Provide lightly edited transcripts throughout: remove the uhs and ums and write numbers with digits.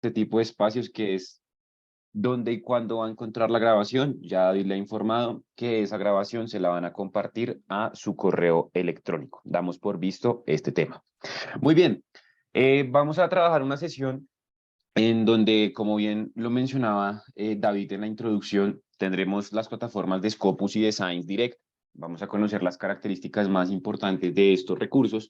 este tipo de espacios, que es dónde y cuándo va a encontrar la grabación. Ya David le ha informado que esa grabación se la van a compartir a su correo electrónico. Damos por visto este tema. Muy bien, vamos a trabajar una sesión en donde, como bien lo mencionaba David en la introducción, tendremos las plataformas de Scopus y de Science Direct. Vamos a conocer las características más importantes de estos recursos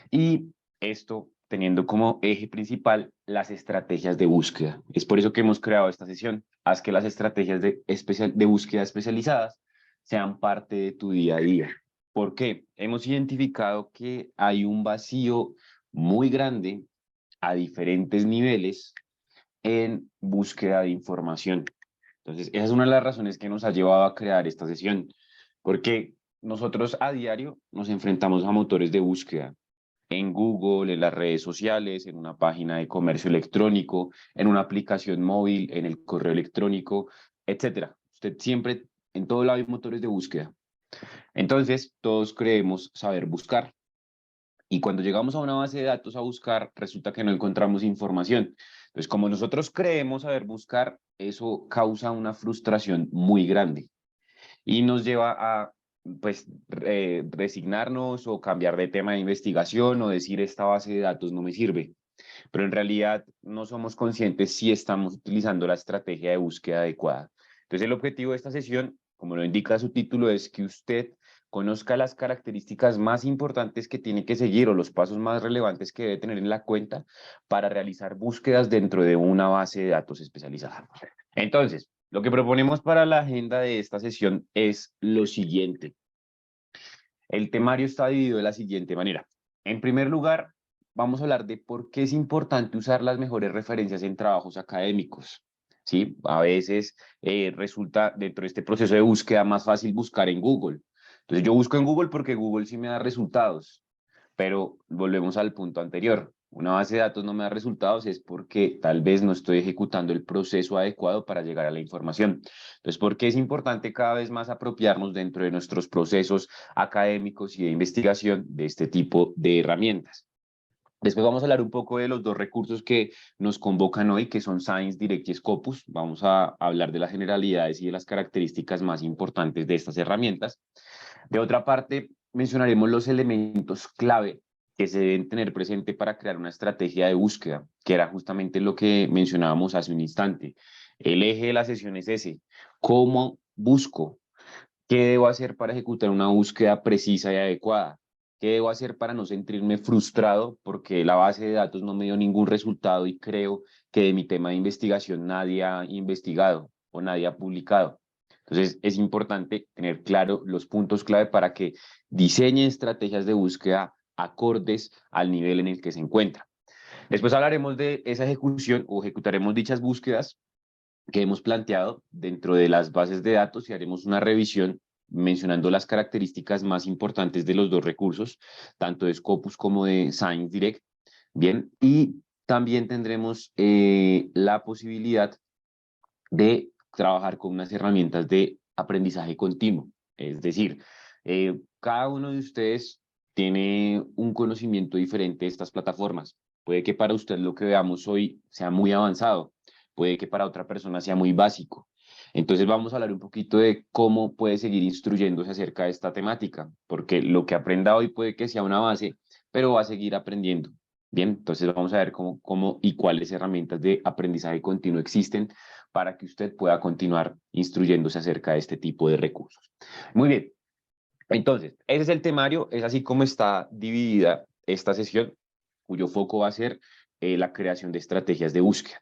y esto teniendo como eje principal las estrategias de búsqueda. Es por eso que hemos creado esta sesión. Haz que las estrategias de búsqueda especializadas sean parte de tu día a día. ¿Por qué? Hemos identificado que hay un vacío muy grande a diferentes niveles en búsqueda de información. Entonces, esa es una de las razones que nos ha llevado a crear esta sesión, porque nosotros a diario nos enfrentamos a motores de búsqueda en Google, en las redes sociales, en una página de comercio electrónico, en una aplicación móvil, en el correo electrónico, etcétera. Usted siempre, en todo lado hay motores de búsqueda. Entonces, todos creemos saber buscar. Y cuando llegamos a una base de datos a buscar, resulta que no encontramos información. Entonces, como nosotros creemos saber buscar, eso causa una frustración muy grande y nos lleva a, pues, resignarnos o cambiar de tema de investigación o decir esta base de datos no me sirve. Pero en realidad no somos conscientes si estamos utilizando la estrategia de búsqueda adecuada. Entonces, el objetivo de esta sesión, como lo indica su título, es que usted conozca las características más importantes que tiene que seguir o los pasos más relevantes que debe tener en la cuenta para realizar búsquedas dentro de una base de datos especializada. Entonces, lo que proponemos para la agenda de esta sesión es lo siguiente. El temario está dividido de la siguiente manera. En primer lugar, vamos a hablar de por qué es importante usar las mejores referencias en trabajos académicos. ¿Sí? A veces resulta dentro de este proceso de búsqueda más fácil buscar en Google. Entonces yo busco en Google porque Google sí me da resultados, pero volvemos al punto anterior. Una base de datos no me da resultados es porque tal vez no estoy ejecutando el proceso adecuado para llegar a la información. Entonces, ¿por qué es importante cada vez más apropiarnos dentro de nuestros procesos académicos y de investigación de este tipo de herramientas? Después vamos a hablar un poco de los dos recursos que nos convocan hoy, que son Science Direct y Scopus. Vamos a hablar de las generalidades y de las características más importantes de estas herramientas. De otra parte, mencionaremos los elementos clave que se deben tener presente para crear una estrategia de búsqueda, que era justamente lo que mencionábamos hace un instante. El eje de la sesión es ese: ¿cómo busco? ¿Qué debo hacer para ejecutar una búsqueda precisa y adecuada? ¿Qué debo hacer para no sentirme frustrado porque la base de datos no me dio ningún resultado y creo que de mi tema de investigación nadie ha investigado o nadie ha publicado? Entonces, es importante tener claro los puntos clave para que diseñe estrategias de búsqueda acordes al nivel en el que se encuentra. Después hablaremos de esa ejecución o ejecutaremos dichas búsquedas que hemos planteado dentro de las bases de datos y haremos una revisión mencionando las características más importantes de los dos recursos, tanto de Scopus como de Science Direct. Bien, y también tendremos la posibilidad de trabajar con unas herramientas de aprendizaje continuo. Es decir, cada uno de ustedes tiene un conocimiento diferente de estas plataformas. Puede que para usted lo que veamos hoy sea muy avanzado, puede que para otra persona sea muy básico. Entonces vamos a hablar un poquito de cómo puede seguir instruyéndose acerca de esta temática, porque lo que aprenda hoy puede que sea una base, pero va a seguir aprendiendo. Bien, entonces vamos a ver cómo y cuáles herramientas de aprendizaje continuo existen para que usted pueda continuar instruyéndose acerca de este tipo de recursos. Muy bien, entonces, ese es el temario, es así como está dividida esta sesión, cuyo foco va a ser la creación de estrategias de búsqueda.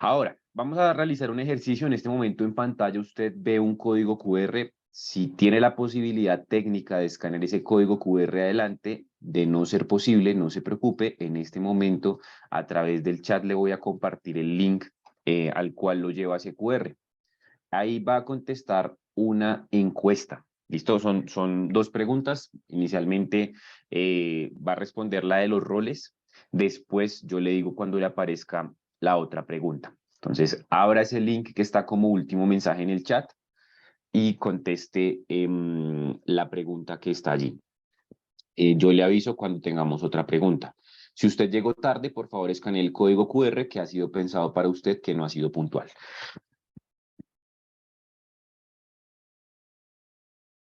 Ahora, vamos a realizar un ejercicio. En este momento en pantalla usted ve un código QR. Si tiene la posibilidad técnica de escanear ese código QR adelante, de no ser posible, no se preocupe. En este momento, a través del chat le voy a compartir el link al cual lo lleva ese QR. Ahí va a contestar una encuesta. ¿Listo? Son dos preguntas. Inicialmente va a responder la de los roles. Después yo le digo cuando le aparezca la otra pregunta. Entonces, abra ese link que está como último mensaje en el chat y conteste la pregunta que está allí. Yo le aviso cuando tengamos otra pregunta. Si usted llegó tarde, por favor escanee el código QR que ha sido pensado para usted, que no ha sido puntual.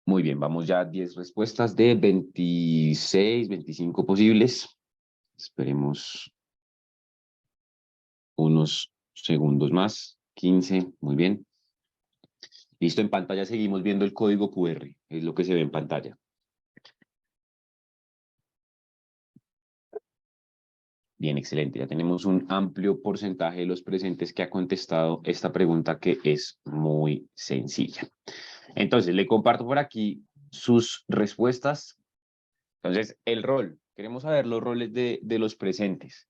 Muy bien, vamos ya a 10 respuestas de 26, 25 posibles. Esperemos unos segundos más. 15, muy bien. Listo, en pantalla seguimos viendo el código QR, es lo que se ve en pantalla. Bien, excelente. Ya tenemos un amplio porcentaje de los presentes que ha contestado esta pregunta que es muy sencilla. Entonces, le comparto por aquí sus respuestas. Entonces, el rol. Queremos saber los roles de los presentes.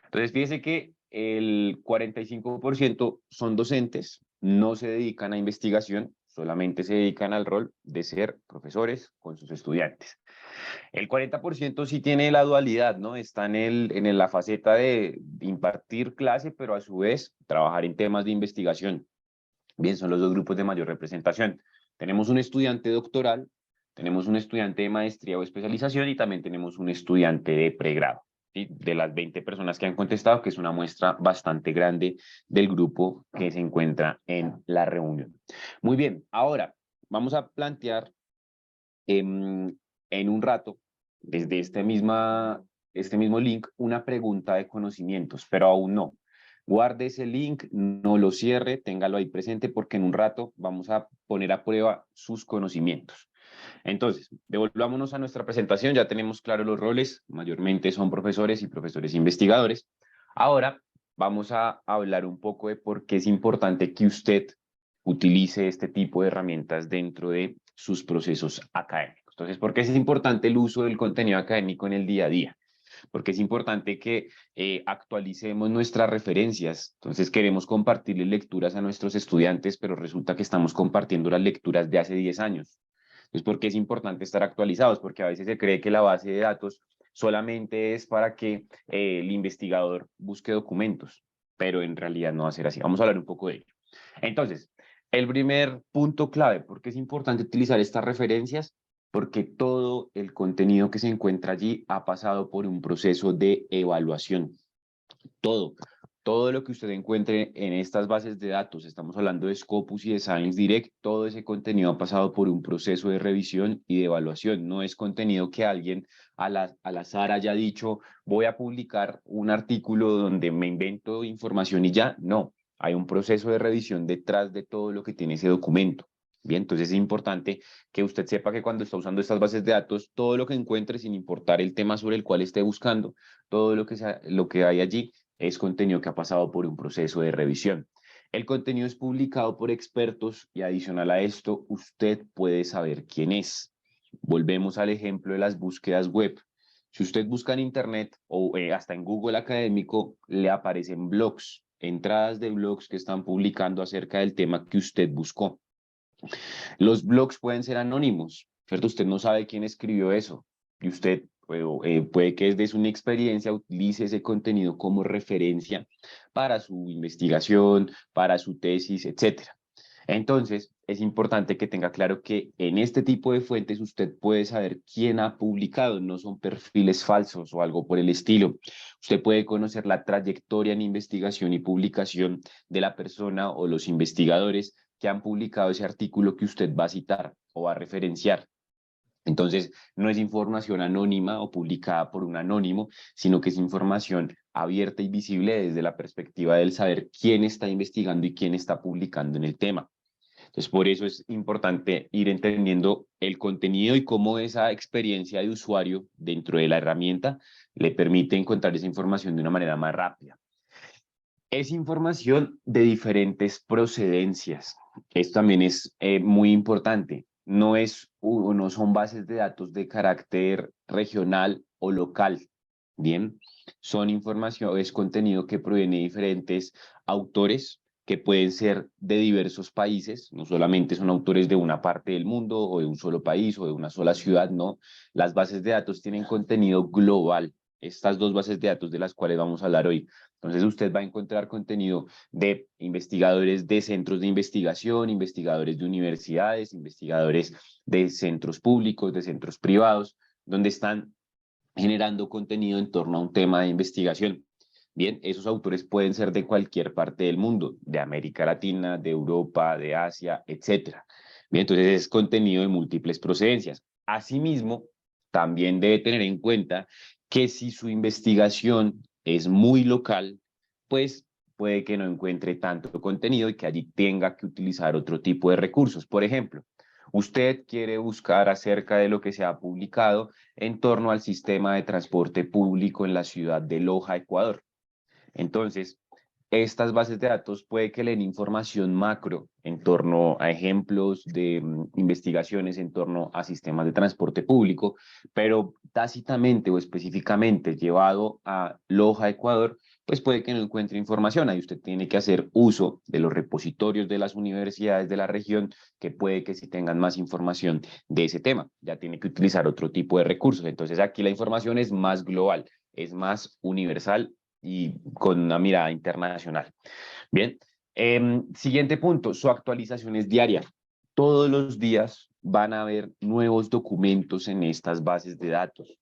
Entonces, fíjese que el 45% son docentes, no se dedican a investigación, solamente se dedican al rol de ser profesores con sus estudiantes. El 40% sí tiene la dualidad, ¿no? Está en la faceta de impartir clase, pero a su vez trabajar en temas de investigación. Bien, son los dos grupos de mayor representación. Tenemos un estudiante doctoral, tenemos un estudiante de maestría o especialización y también tenemos un estudiante de pregrado. ¿Sí? De las 20 personas que han contestado, que es una muestra bastante grande del grupo que se encuentra en la reunión. Muy bien, ahora vamos a plantear en un rato, desde este mismo link, una pregunta de conocimientos, pero aún no. Guarde ese link, no lo cierre, téngalo ahí presente porque en un rato vamos a poner a prueba sus conocimientos. Entonces, devolvámonos a nuestra presentación, ya tenemos claros los roles, mayormente son profesores y profesores investigadores. Ahora vamos a hablar un poco de por qué es importante que usted utilice este tipo de herramientas dentro de sus procesos académicos. Entonces, ¿por qué es importante el uso del contenido académico en el día a día? Porque es importante que actualicemos nuestras referencias. Entonces, queremos compartirle lecturas a nuestros estudiantes, pero resulta que estamos compartiendo las lecturas de hace 10 años. Entonces, ¿por qué es importante estar actualizados? Porque a veces se cree que la base de datos solamente es para que el investigador busque documentos, pero en realidad no va a ser así. Vamos a hablar un poco de ello. Entonces, el primer punto clave, ¿por qué es importante utilizar estas referencias? Porque todo el contenido que se encuentra allí ha pasado por un proceso de evaluación. Todo, todo lo que usted encuentre en estas bases de datos, estamos hablando de Scopus y de Science Direct, todo ese contenido ha pasado por un proceso de revisión y de evaluación. No es contenido que alguien al azar haya dicho, voy a publicar un artículo donde me invento información y ya. No, hay un proceso de revisión detrás de todo lo que tiene ese documento. Bien, entonces es importante que usted sepa que cuando está usando estas bases de datos, todo lo que encuentre, sin importar el tema sobre el cual esté buscando, todo lo que hay allí es contenido que ha pasado por un proceso de revisión. El contenido es publicado por expertos y adicional a esto, usted puede saber quién es. Volvemos al ejemplo de las búsquedas web. Si usted busca en Internet o hasta en Google Académico, le aparecen blogs, entradas de blogs que están publicando acerca del tema que usted buscó. Los blogs pueden ser anónimos, ¿cierto? Usted no sabe quién escribió eso y usted puede que desde su experiencia utilice ese contenido como referencia para su investigación, para su tesis, etcétera. Entonces, es importante que tenga claro que en este tipo de fuentes usted puede saber quién ha publicado, no son perfiles falsos o algo por el estilo. Usted puede conocer la trayectoria en investigación y publicación de la persona o los investigadores que han publicado ese artículo que usted va a citar o va a referenciar. Entonces, no es información anónima o publicada por un anónimo, sino que es información abierta y visible desde la perspectiva del saber quién está investigando y quién está publicando en el tema. Entonces, por eso es importante ir entendiendo el contenido y cómo esa experiencia de usuario dentro de la herramienta le permite encontrar esa información de una manera más rápida. Es información de diferentes procedencias. Esto también es muy importante. No son bases de datos de carácter regional o local. Bien, son información, es contenido que proviene de diferentes autores que pueden ser de diversos países, no solamente son autores de una parte del mundo o de un solo país o de una sola ciudad, no. Las bases de datos tienen contenido global. Estas dos bases de datos de las cuales vamos a hablar hoy. Entonces usted va a encontrar contenido de investigadores de centros de investigación, investigadores de universidades, investigadores de centros públicos, de centros privados, donde están generando contenido en torno a un tema de investigación. Bien, esos autores pueden ser de cualquier parte del mundo, de América Latina, de Europa, de Asia, etcétera. Bien, entonces es contenido de múltiples procedencias. Asimismo, también debe tener en cuenta que si su investigación es muy local, pues puede que no encuentre tanto contenido y que allí tenga que utilizar otro tipo de recursos. Por ejemplo, usted quiere buscar acerca de lo que se ha publicado en torno al sistema de transporte público en la ciudad de Loja, Ecuador. Entonces, estas bases de datos puede que le den información macro en torno a ejemplos de investigaciones en torno a sistemas de transporte público, pero tácitamente o específicamente llevado a Loja, Ecuador, pues puede que no encuentre información. Ahí usted tiene que hacer uso de los repositorios de las universidades de la región, que puede que sí tengan más información de ese tema. Ya tiene que utilizar otro tipo de recursos. Entonces aquí la información es más global, es más universal y con una mirada internacional. Bien, siguiente punto, su actualización es diaria. Todos los días van a haber nuevos documentos en estas bases de datos.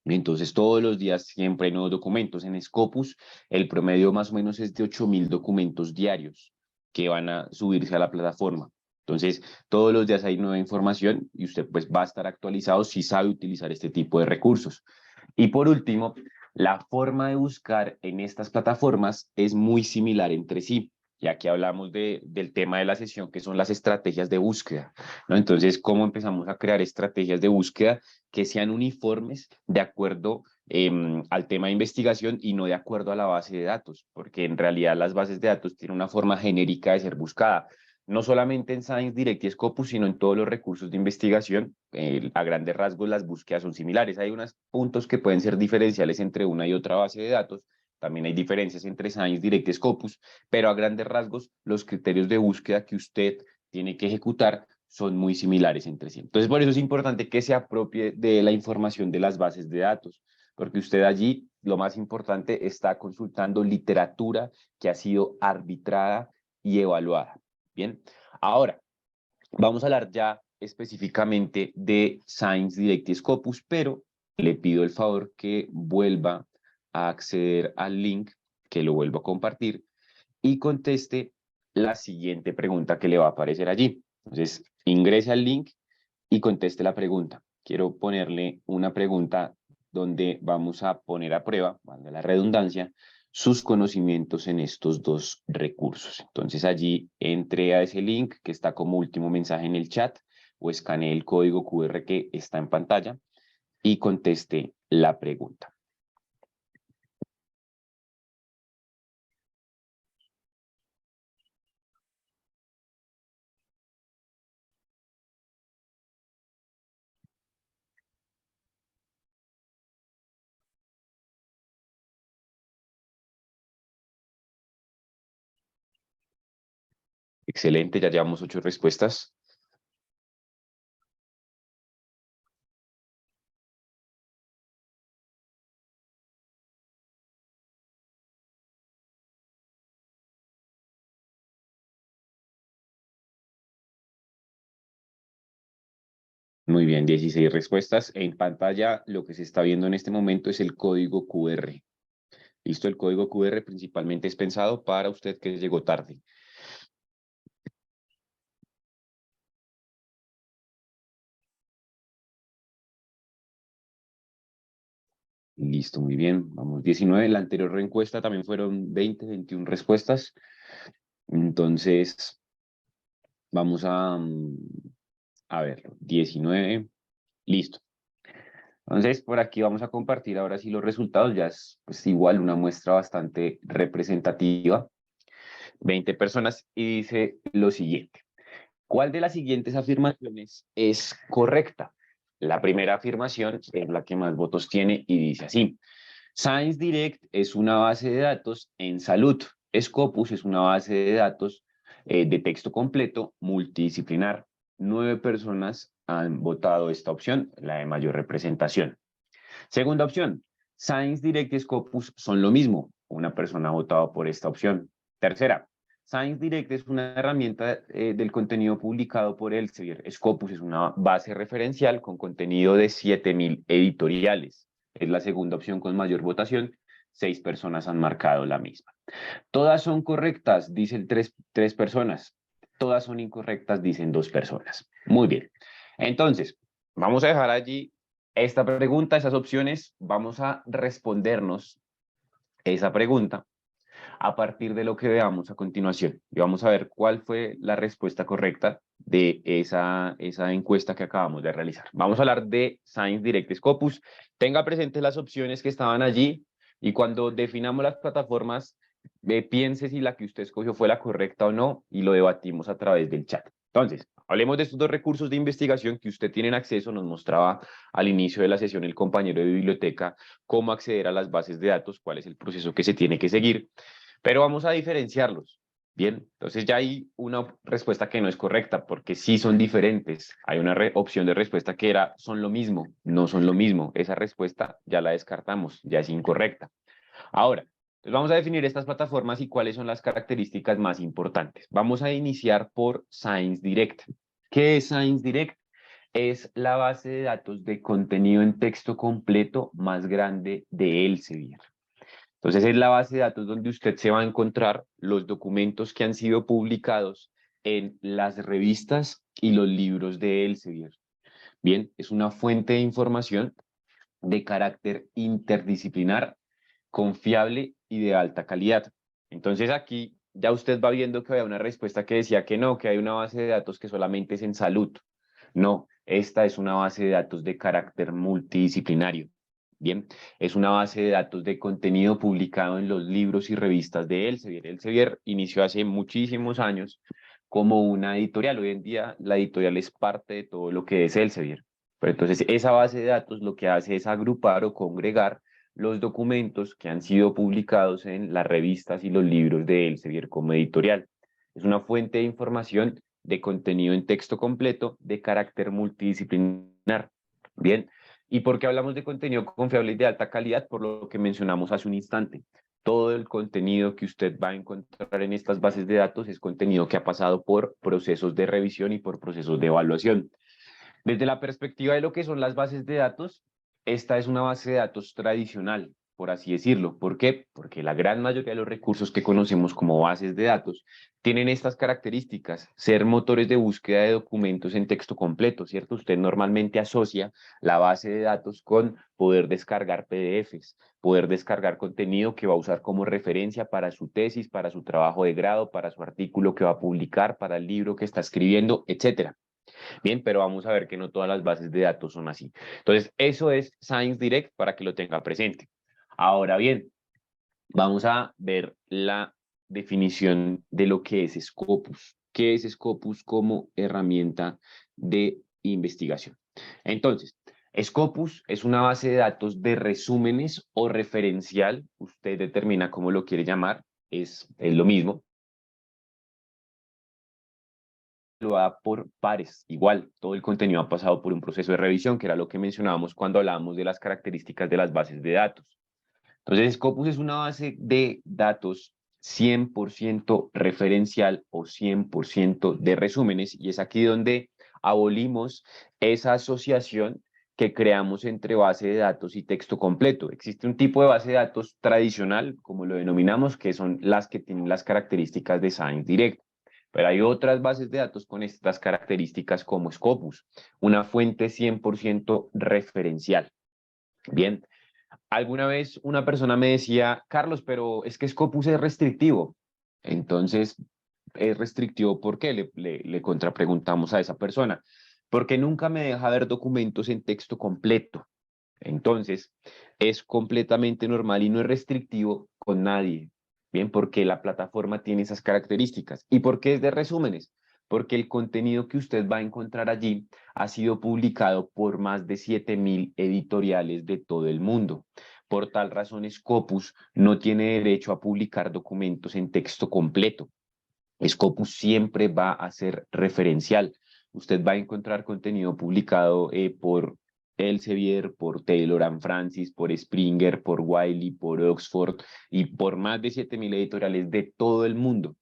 Entonces, todos los días siempre hay nuevos documentos. En Scopus, el promedio más o menos es de 8.000 documentos diarios que van a subirse a la plataforma. Entonces, todos los días hay nueva información y usted pues va a estar actualizado si sabe utilizar este tipo de recursos. Y por último, la forma de buscar en estas plataformas es muy similar entre sí. Y aquí hablamos del tema de la sesión, que son las estrategias de búsqueda, ¿no? Entonces, ¿cómo empezamos a crear estrategias de búsqueda que sean uniformes de acuerdo al tema de investigación y no de acuerdo a la base de datos? Porque en realidad las bases de datos tienen una forma genérica de ser buscada, no solamente en Science Direct y Scopus, sino en todos los recursos de investigación. A grandes rasgos, las búsquedas son similares. Hay unos puntos que pueden ser diferenciales entre una y otra base de datos. También hay diferencias entre Science Direct y Scopus, pero a grandes rasgos, los criterios de búsqueda que usted tiene que ejecutar son muy similares entre sí. Entonces, por eso es importante que se apropie de la información de las bases de datos, porque usted allí, lo más importante, está consultando literatura que ha sido arbitrada y evaluada. Bien, ahora vamos a hablar ya específicamente de Science Direct y Scopus, pero le pido el favor que vuelva a acceder al link, que lo vuelvo a compartir y conteste la siguiente pregunta que le va a aparecer allí. Entonces, ingrese al link y conteste la pregunta. Quiero ponerle una pregunta donde vamos a poner a prueba, valga la redundancia, sus conocimientos en estos dos recursos. Entonces allí entre a ese link que está como último mensaje en el chat o escanee el código QR que está en pantalla y conteste la pregunta. Excelente, ya llevamos 8 respuestas. Muy bien, 16 respuestas. En pantalla lo que se está viendo en este momento es el código QR. Listo, el código QR principalmente es pensado para usted que llegó tarde. Listo, muy bien. Vamos, 19. La anterior encuesta también fueron 20, 21 respuestas. Entonces, vamos a ver, 19. Listo. Entonces, por aquí vamos a compartir ahora sí los resultados. Ya es pues, igual una muestra bastante representativa. 20 personas y dice lo siguiente. ¿Cuál de las siguientes afirmaciones es correcta? La primera afirmación es la que más votos tiene y dice así. Science Direct es una base de datos en salud. Scopus es una base de datos de texto completo multidisciplinar. 9 personas han votado esta opción, la de mayor representación. Segunda opción, Science Direct y Scopus son lo mismo. Una persona ha votado por esta opción. Tercera, Science Direct es una herramienta del contenido publicado por Elsevier. Scopus es una base referencial con contenido de 7.000 editoriales. es la segunda opción con mayor votación. 6 personas han marcado la misma. Todas son correctas, dicen tres personas. Todas son incorrectas, dicen 2 personas. Muy bien. Entonces, vamos a dejar allí esta pregunta, esas opciones. Vamos a respondernos esa pregunta a partir de lo que veamos a continuación. Y vamos a ver cuál fue la respuesta correcta de esa encuesta que acabamos de realizar. Vamos a hablar de Science Direct Scopus. Tenga presentes las opciones que estaban allí y cuando definamos las plataformas, piense si la que usted escogió fue la correcta o no y lo debatimos a través del chat. Entonces, hablemos de estos 2 recursos de investigación que usted tiene acceso. Nos mostraba al inicio de la sesión el compañero de biblioteca cómo acceder a las bases de datos, cuál es el proceso que se tiene que seguir. Pero vamos a diferenciarlos. Bien, entonces ya hay una respuesta que no es correcta porque sí son diferentes. Hay una opción de respuesta que era son lo mismo, no son lo mismo. Esa respuesta ya la descartamos, ya es incorrecta. Ahora, entonces vamos a definir estas plataformas y cuáles son las características más importantes. Vamos a iniciar por Science Direct. ¿Qué es Science Direct? Es la base de datos de contenido en texto completo más grande de Elsevier. Entonces es la base de datos donde usted se va a encontrar los documentos que han sido publicados en las revistas y los libros de Elsevier. Bien, es una fuente de información de carácter interdisciplinar, confiable y de alta calidad. Entonces aquí ya usted va viendo que había una respuesta que decía que no, que hay una base de datos que solamente es en salud. No, esta es una base de datos de carácter multidisciplinario. Bien, es una base de datos de contenido publicado en los libros y revistas de Elsevier. Elsevier inició hace muchísimos años como una editorial. Hoy en día la editorial es parte de todo lo que es Elsevier. Pero entonces esa base de datos lo que hace es agrupar o congregar los documentos que han sido publicados en las revistas y los libros de Elsevier como editorial. Es una fuente de información de contenido en texto completo de carácter multidisciplinar. Bien, ¿y por qué hablamos de contenido confiable y de alta calidad? Por lo que mencionamos hace un instante. Todo el contenido que usted va a encontrar en estas bases de datos es contenido que ha pasado por procesos de revisión y por procesos de evaluación. Desde la perspectiva de lo que son las bases de datos, esta es una base de datos tradicional, por así decirlo. ¿Por qué? Porque la gran mayoría de los recursos que conocemos como bases de datos tienen estas características, ser motores de búsqueda de documentos en texto completo, ¿cierto? Usted normalmente asocia la base de datos con poder descargar PDFs, poder descargar contenido que va a usar como referencia para su tesis, para su trabajo de grado, para su artículo que va a publicar, para el libro que está escribiendo, etcétera. Bien, pero vamos a ver que no todas las bases de datos son así. Entonces, eso es Science Direct para que lo tenga presente. Ahora bien, vamos a ver la definición de lo que es Scopus. ¿Qué es Scopus como herramienta de investigación? Entonces, Scopus es una base de datos de resúmenes o referencial. Usted determina cómo lo quiere llamar, es lo mismo. Lo da por pares. Igual, todo el contenido ha pasado por un proceso de revisión, que era lo que mencionábamos cuando hablábamos de las características de las bases de datos. Entonces, Scopus es una base de datos 100% referencial o 100% de resúmenes, y es aquí donde abolimos esa asociación que creamos entre base de datos y texto completo. Existe un tipo de base de datos tradicional, como lo denominamos, que son las que tienen las características de Science Direct. Pero hay otras bases de datos con estas características como Scopus, una fuente 100% referencial. Bien, alguna vez una persona me decía, Carlos, pero es que Scopus es restrictivo. Entonces, es restrictivo, ¿por qué? Le contrapreguntamos a esa persona. Porque nunca me deja ver documentos en texto completo. Entonces, es completamente normal y no es restrictivo con nadie. Bien, porque la plataforma tiene esas características. ¿Y por qué es de resúmenes? Porque el contenido que usted va a encontrar allí ha sido publicado por más de 7.000 editoriales de todo el mundo. Por tal razón, Scopus no tiene derecho a publicar documentos en texto completo. Scopus siempre va a ser referencial. Usted va a encontrar contenido publicado por Elsevier, por Taylor and Francis, por Springer, por Wiley, por Oxford y por más de 7.000 editoriales de todo el mundo.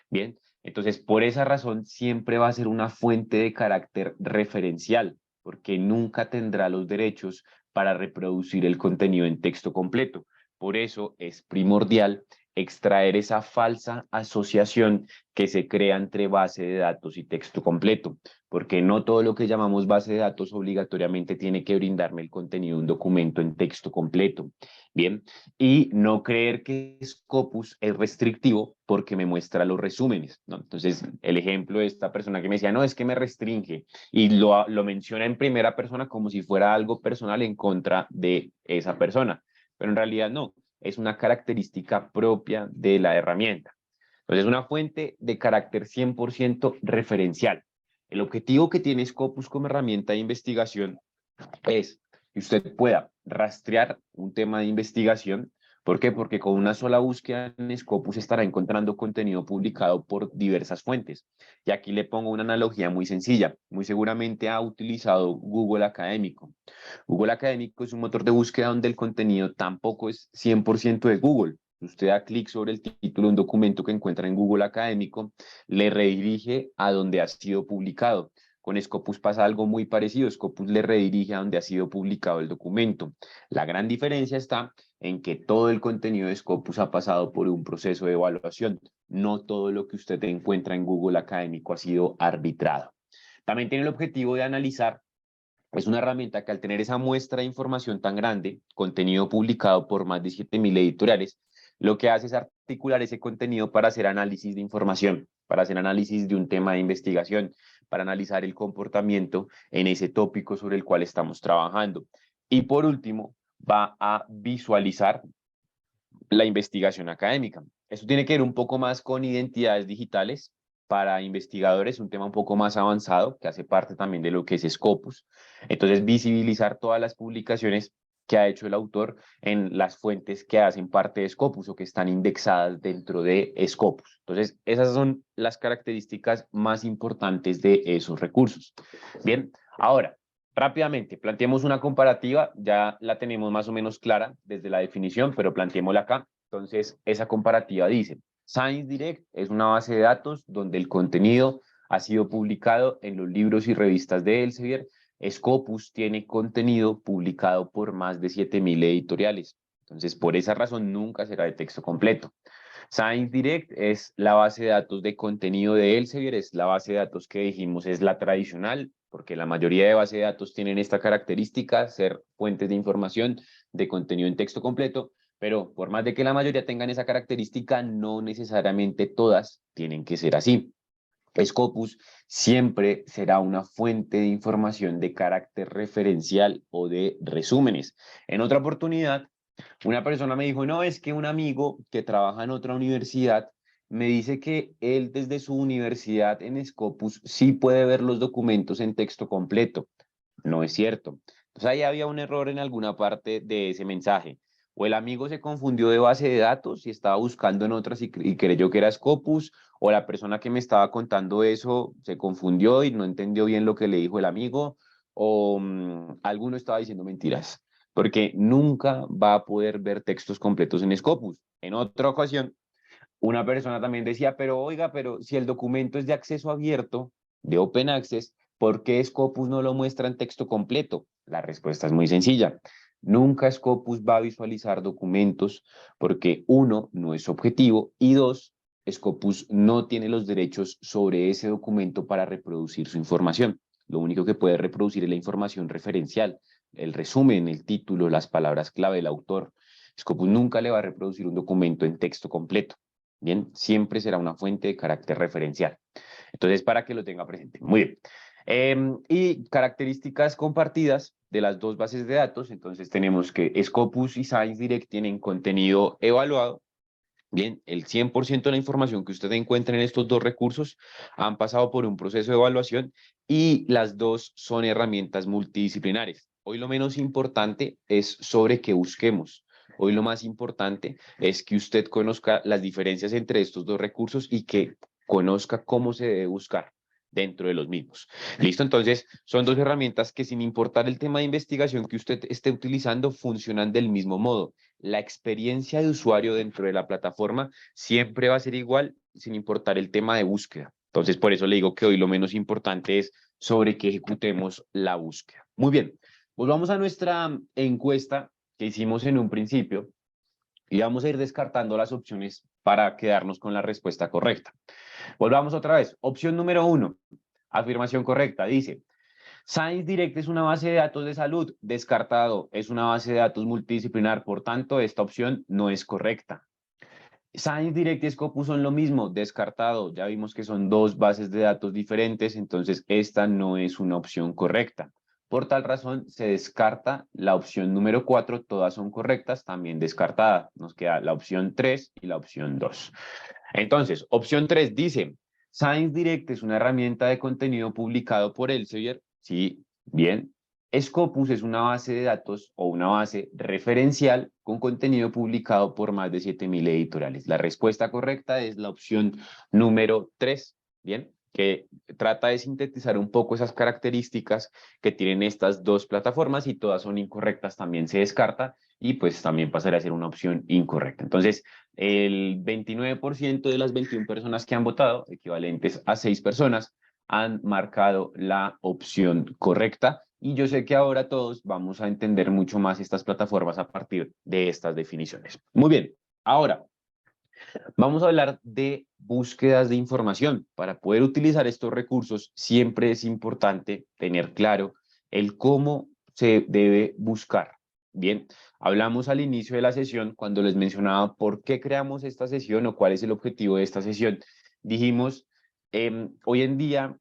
Bien, entonces por esa razón siempre va a ser una fuente de carácter referencial, porque nunca tendrá los derechos para reproducir el contenido en texto completo. Por eso es primordial extraer esa falsa asociación que se crea entre base de datos y texto completo, porque no todo lo que llamamos base de datos obligatoriamente tiene que brindarme el contenido de un documento en texto completo. Bien, y no creer que Scopus es restrictivo porque me muestra los resúmenes, ¿no? Entonces, el ejemplo de esta persona que me decía, no, es que me restringe, y lo menciona en primera persona como si fuera algo personal en contra de esa persona, pero en realidad no, es una característica propia de la herramienta. Entonces, es una fuente de carácter 100% referencial. El objetivo que tiene Scopus como herramienta de investigación es que usted pueda rastrear un tema de investigación. ¿Por qué? Porque con una sola búsqueda en Scopus estará encontrando contenido publicado por diversas fuentes. Y aquí le pongo una analogía muy sencilla. Muy seguramente ha utilizado Google Académico. Google Académico es un motor de búsqueda donde el contenido tampoco es 100% de Google. Usted da clic sobre el título de un documento que encuentra en Google Académico, le redirige a donde ha sido publicado. Con Scopus pasa algo muy parecido. Scopus le redirige a donde ha sido publicado el documento. La gran diferencia está en que todo el contenido de Scopus ha pasado por un proceso de evaluación. No todo lo que usted encuentra en Google Académico ha sido arbitrado. También tiene el objetivo de analizar. Es una herramienta que al tener esa muestra de información tan grande, contenido publicado por más de 7.000 editoriales, lo que hace es articular ese contenido para hacer análisis de información, para hacer análisis de un tema de investigación, para analizar el comportamiento en ese tópico sobre el cual estamos trabajando. Y por último, va a visualizar la investigación académica. Esto tiene que ver un poco más con identidades digitales para investigadores, un tema un poco más avanzado que hace parte también de lo que es Scopus. Entonces, visibilizar todas las publicaciones que ha hecho el autor en las fuentes que hacen parte de Scopus o que están indexadas dentro de Scopus. Entonces, esas son las características más importantes de esos recursos. Bien, ahora, rápidamente, planteemos una comparativa, ya la tenemos más o menos clara desde la definición, pero planteémosla acá. Entonces, esa comparativa dice, Science Direct es una base de datos donde el contenido ha sido publicado en los libros y revistas de Elsevier. Scopus tiene contenido publicado por más de 7.000 editoriales. Entonces, por esa razón, nunca será de texto completo. Science Direct es la base de datos de contenido de Elsevier, es la base de datos que dijimos es la tradicional, porque la mayoría de bases de datos tienen esta característica, ser fuentes de información de contenido en texto completo, pero por más de que la mayoría tengan esa característica, no necesariamente todas tienen que ser así. Scopus siempre será una fuente de información de carácter referencial o de resúmenes. En otra oportunidad, una persona me dijo, no, es que un amigo que trabaja en otra universidad me dice que él desde su universidad en Scopus sí puede ver los documentos en texto completo. No es cierto. Entonces ahí había un error en alguna parte de ese mensaje. O el amigo se confundió de base de datos y estaba buscando en otras y creyó que era Scopus, o la persona que me estaba contando eso se confundió y no entendió bien lo que le dijo el amigo, o alguno estaba diciendo mentiras, porque nunca va a poder ver textos completos en Scopus. En otra ocasión, una persona también decía, pero oiga, pero si el documento es de acceso abierto, de Open Access, ¿por qué Scopus no lo muestra en texto completo? La respuesta es muy sencilla. Nunca Scopus va a visualizar documentos porque uno, no es objetivo y dos, Scopus no tiene los derechos sobre ese documento para reproducir su información. Lo único que puede reproducir es la información referencial, el resumen, el título, las palabras clave del autor. Scopus nunca le va a reproducir un documento en texto completo. Bien, siempre será una fuente de carácter referencial. Entonces, para que lo tenga presente. Muy bien. Y características compartidas de las dos bases de datos. Entonces, tenemos que Scopus y Science Direct tienen contenido evaluado. Bien, el 100% de la información que usted encuentra en estos dos recursos han pasado por un proceso de evaluación y las dos son herramientas multidisciplinares. Hoy lo menos importante es sobre qué busquemos. Hoy lo más importante es que usted conozca las diferencias entre estos dos recursos y que conozca cómo se debe buscar dentro de los mismos. Listo, entonces son dos herramientas que sin importar el tema de investigación que usted esté utilizando, funcionan del mismo modo. La experiencia de usuario dentro de la plataforma siempre va a ser igual sin importar el tema de búsqueda. Entonces, por eso le digo que hoy lo menos importante es sobre que ejecutemos la búsqueda. Muy bien. Volvamos a nuestra encuesta que hicimos en un principio y vamos a ir descartando las opciones para quedarnos con la respuesta correcta. Volvamos otra vez. Opción número 1, afirmación correcta, dice: Science Direct es una base de datos de salud. Descartado, es una base de datos multidisciplinar, por tanto, esta opción no es correcta. Science Direct y Scopus son lo mismo, descartado. Ya vimos que son dos bases de datos diferentes, entonces esta no es una opción correcta. Por tal razón, se descarta la opción número 4, todas son correctas, también descartada. Nos queda la opción 3 y la opción 2. Entonces, opción 3 dice: Science Direct es una herramienta de contenido publicado por Elsevier. Sí, bien. Scopus es una base de datos o una base referencial con contenido publicado por más de 7.000 editoriales. La respuesta correcta es la opción número 3, bien, que trata de sintetizar un poco esas características que tienen estas dos plataformas y todas son incorrectas, también se descarta y pues también pasará a ser una opción incorrecta. Entonces, el 29% de las 21 personas que han votado, equivalentes a 6 personas, han marcado la opción correcta. Y yo sé que ahora todos vamos a entender mucho más estas plataformas a partir de estas definiciones. Muy bien, ahora vamos a hablar de búsquedas de información. Para poder utilizar estos recursos, siempre es importante tener claro el cómo se debe buscar. Bien, hablamos al inicio de la sesión cuando les mencionaba por qué creamos esta sesión o cuál es el objetivo de esta sesión. Dijimos, hoy en día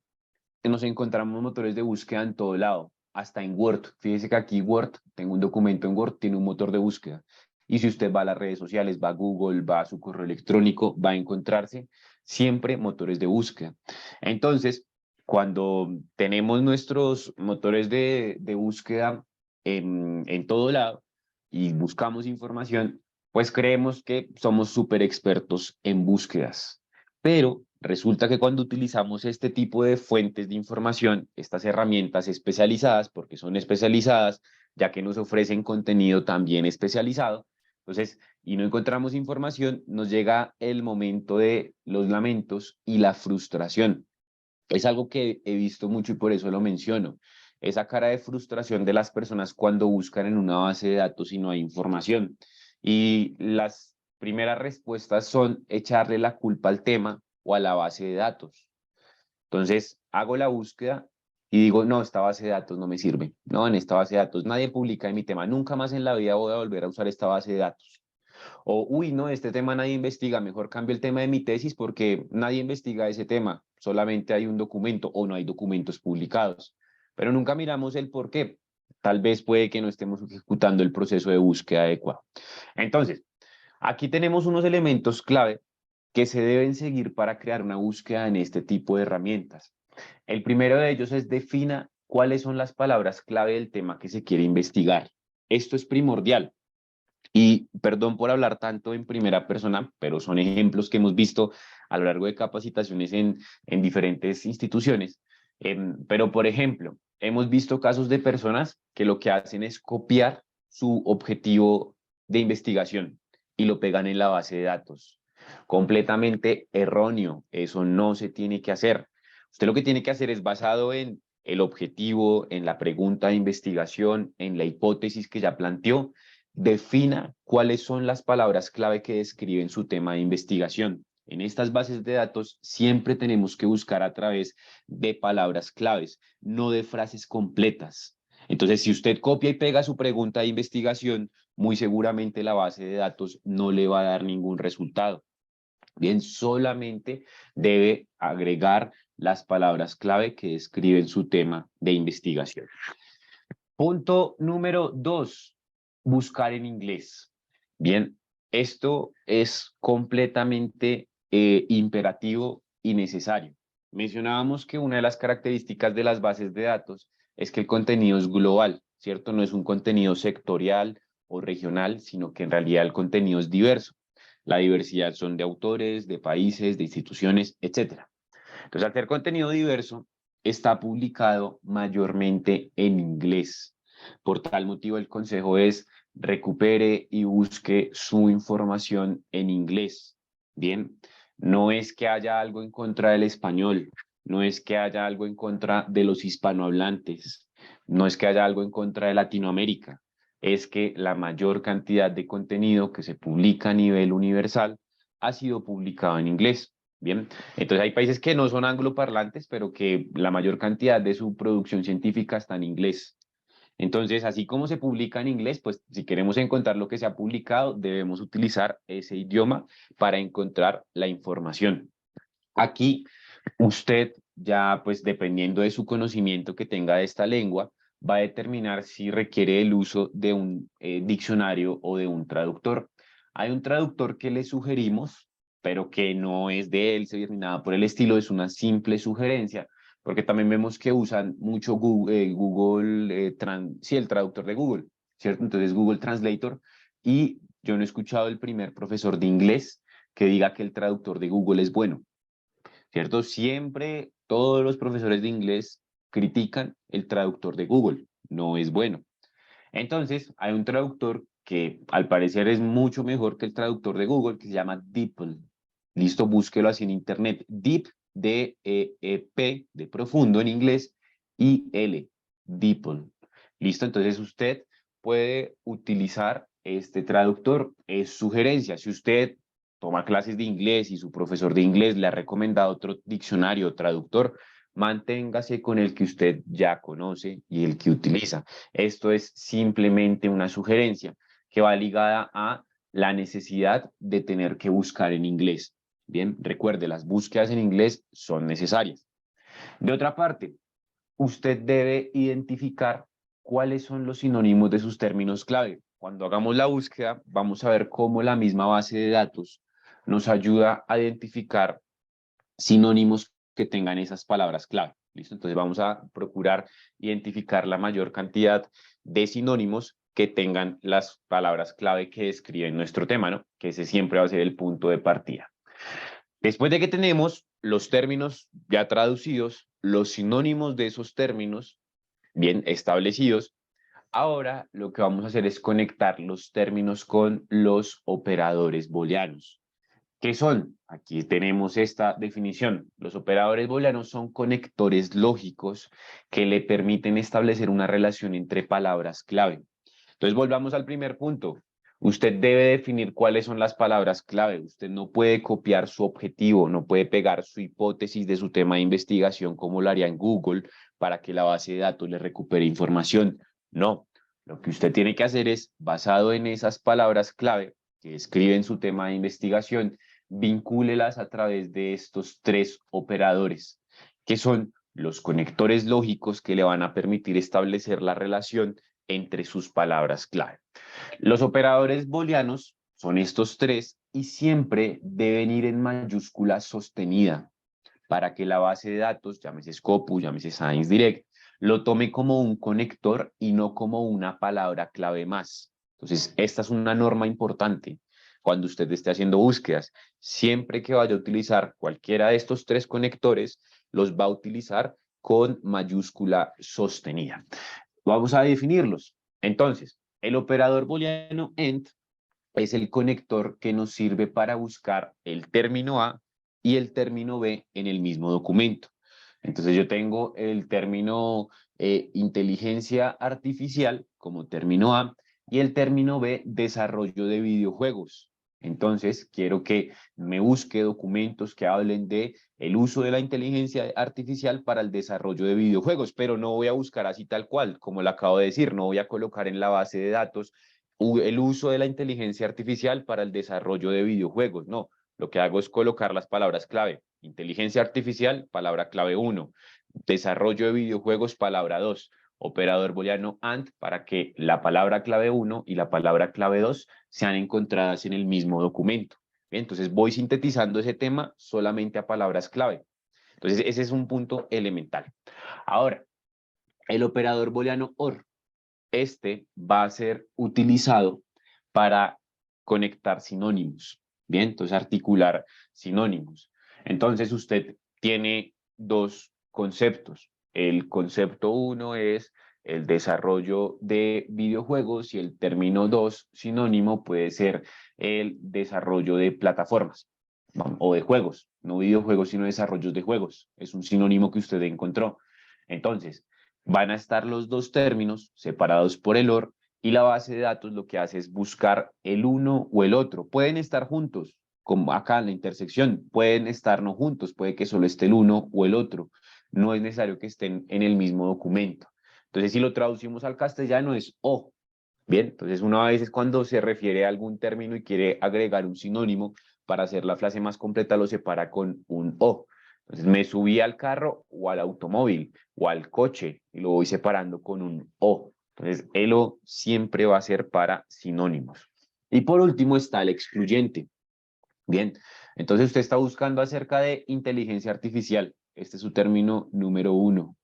nos encontramos motores de búsqueda en todo lado, hasta en Word. Fíjese que aquí Word, tengo un documento en Word, tiene un motor de búsqueda. Y si usted va a las redes sociales, va a Google, va a su correo electrónico, va a encontrarse siempre motores de búsqueda. Entonces, cuando tenemos nuestros motores de búsqueda en todo lado y buscamos información, pues creemos que somos súper expertos en búsquedas. Pero resulta que cuando utilizamos este tipo de fuentes de información, estas herramientas especializadas, porque son especializadas, ya que nos ofrecen contenido también especializado, entonces, y no encontramos información, nos llega el momento de los lamentos y la frustración. Es algo que he visto mucho y por eso lo menciono. Esa cara de frustración de las personas cuando buscan en una base de datos y no hay información. Y las primeras respuestas son echarle la culpa al tema o a la base de datos. Entonces, hago la búsqueda y digo, no, esta base de datos no me sirve. No, en esta base de datos nadie publica en mi tema. Nunca más en la vida voy a volver a usar esta base de datos. O, uy, no, este tema nadie investiga, mejor cambio el tema de mi tesis porque nadie investiga ese tema, solamente hay un documento o no hay documentos publicados. Pero nunca miramos el por qué. Tal vez puede que no estemos ejecutando el proceso de búsqueda adecuado. Entonces, aquí tenemos unos elementos clave que se deben seguir para crear una búsqueda en este tipo de herramientas. El primero de ellos es defina cuáles son las palabras clave del tema que se quiere investigar. Esto es primordial. Y perdón por hablar tanto en primera persona, pero son ejemplos que hemos visto a lo largo de capacitaciones en diferentes instituciones. Pero, por ejemplo, hemos visto casos de personas que lo que hacen es copiar su objetivo de investigación y lo pegan en la base de datos. Completamente erróneo. Eso no se tiene que hacer. Usted lo que tiene que hacer es basado en el objetivo, en la pregunta de investigación, en la hipótesis que ya planteó, defina cuáles son las palabras clave que describen su tema de investigación. En estas bases de datos siempre tenemos que buscar a través de palabras claves, no de frases completas. Entonces, si usted copia y pega su pregunta de investigación, muy seguramente la base de datos no le va a dar ningún resultado. Bien, solamente debe agregar las palabras clave que describen su tema de investigación. Punto número 2, buscar en inglés. Bien, esto es completamente imperativo y necesario. Mencionábamos que una de las características de las bases de datos es que el contenido es global, ¿cierto? No es un contenido sectorial o regional, sino que en realidad el contenido es diverso. La diversidad son de autores, de países, de instituciones, etcétera. Entonces, al ser contenido diverso, está publicado mayormente en inglés. Por tal motivo, el consejo es recupere y busque su información en inglés. Bien, no es que haya algo en contra del español, no es que haya algo en contra de los hispanohablantes, No es que haya algo en contra de Latinoamérica, es que la mayor cantidad de contenido que se publica a nivel universal ha sido publicado en inglés. Bien, entonces hay países que no son angloparlantes, pero que la mayor cantidad de su producción científica está en inglés. Entonces, así como se publica en inglés, pues si queremos encontrar lo que se ha publicado, debemos utilizar ese idioma para encontrar la información. Aquí usted ya, pues dependiendo de su conocimiento que tenga de esta lengua, va a determinar si requiere el uso de un diccionario o de un traductor. Hay un traductor que le sugerimos, pero que no es de él, ni nada por el estilo, es una simple sugerencia, porque también vemos que usan mucho Google, sí, el traductor de Google, ¿cierto? Entonces Google Translator, y yo no he escuchado el primer profesor de inglés que diga que el traductor de Google es bueno. ¿Cierto? Siempre todos los profesores de inglés critican el traductor de Google, no es bueno. Entonces, hay un traductor que al parecer es mucho mejor que el traductor de Google, que se llama DeepL. Listo, búsquelo así en internet. Deep, D-E-E-P, de profundo en inglés, I-L, DeepL. Listo, entonces usted puede utilizar este traductor. Es sugerencia. Si usted toma clases de inglés y su profesor de inglés le ha recomendado otro diccionario o traductor, manténgase con el que usted ya conoce y el que utiliza. Esto es simplemente una sugerencia que va ligada a la necesidad de tener que buscar en inglés. Bien, recuerde, las búsquedas en inglés son necesarias. De otra parte, usted debe identificar cuáles son los sinónimos de sus términos clave. Cuando hagamos la búsqueda, vamos a ver cómo la misma base de datos nos ayuda a identificar sinónimos que tengan esas palabras clave. ¿Listo? Entonces vamos a procurar identificar la mayor cantidad de sinónimos que tengan las palabras clave que describen nuestro tema, ¿no? Que ese siempre va a ser el punto de partida. Después de que tenemos los términos ya traducidos, los sinónimos de esos términos bien establecidos, ahora lo que vamos a hacer es conectar los términos con los operadores booleanos. ¿Qué son? Aquí tenemos esta definición. Los operadores booleanos son conectores lógicos que le permiten establecer una relación entre palabras clave. Entonces volvamos al primer punto. Usted debe definir cuáles son las palabras clave. Usted no puede copiar su objetivo, no puede pegar su hipótesis de su tema de investigación como lo haría en Google para que la base de datos le recupere información. No, lo que usted tiene que hacer es, basado en esas palabras clave que escriben su tema de investigación, vincúlelas a través de estos tres operadores, que son los conectores lógicos que le van a permitir establecer la relación entre sus palabras clave. Los operadores booleanos son estos tres y siempre deben ir en mayúscula sostenida para que la base de datos, llámese Scopus, llámese ScienceDirect, lo tome como un conector y no como una palabra clave más. Entonces, esta es una norma importante cuando usted esté haciendo búsquedas. Siempre que vaya a utilizar cualquiera de estos tres conectores, los va a utilizar con mayúscula sostenida. Vamos a definirlos. Entonces, el operador booleano END es el conector que nos sirve para buscar el término A y el término B en el mismo documento. Entonces yo tengo el término inteligencia artificial como término A y el término B desarrollo de videojuegos. Entonces quiero que me busque documentos que hablen de el uso de la inteligencia artificial para el desarrollo de videojuegos, pero no voy a buscar así tal cual, como le acabo de decir, no voy a colocar en la base de datos el uso de la inteligencia artificial para el desarrollo de videojuegos. No, lo que hago es colocar las palabras clave. Inteligencia artificial, palabra clave 1. Desarrollo de videojuegos, palabra 2. Operador booleano AND para que la palabra clave 1 y la palabra clave 2 sean encontradas en el mismo documento. Bien, entonces voy sintetizando ese tema solamente a palabras clave. Entonces ese es un punto elemental. Ahora, el operador booleano OR este va a ser utilizado para conectar sinónimos. Bien, entonces articular sinónimos. Entonces usted tiene dos conceptos. El concepto 1 es el desarrollo de videojuegos y el término 2 sinónimo puede ser el desarrollo de plataformas o de juegos, no videojuegos, sino desarrollos de juegos. Es un sinónimo que usted encontró. Entonces, Van a estar los dos términos separados por el OR y la base de datos lo que hace es buscar el uno o el otro. Pueden estar juntos, como acá en la intersección, pueden estar no juntos, puede que solo esté el uno o el otro. No es necesario que estén en el mismo documento. Entonces, si lo traducimos al castellano es O. Bien, entonces uno a veces cuando se refiere a algún término y quiere agregar un sinónimo para hacer la frase más completa lo separa con un O. Entonces me subí al carro o al automóvil o al coche y lo voy separando con un O. Entonces el O siempre va a ser para sinónimos. Y por último está el excluyente. Bien, entonces usted está buscando acerca de inteligencia artificial. Este es su término número 1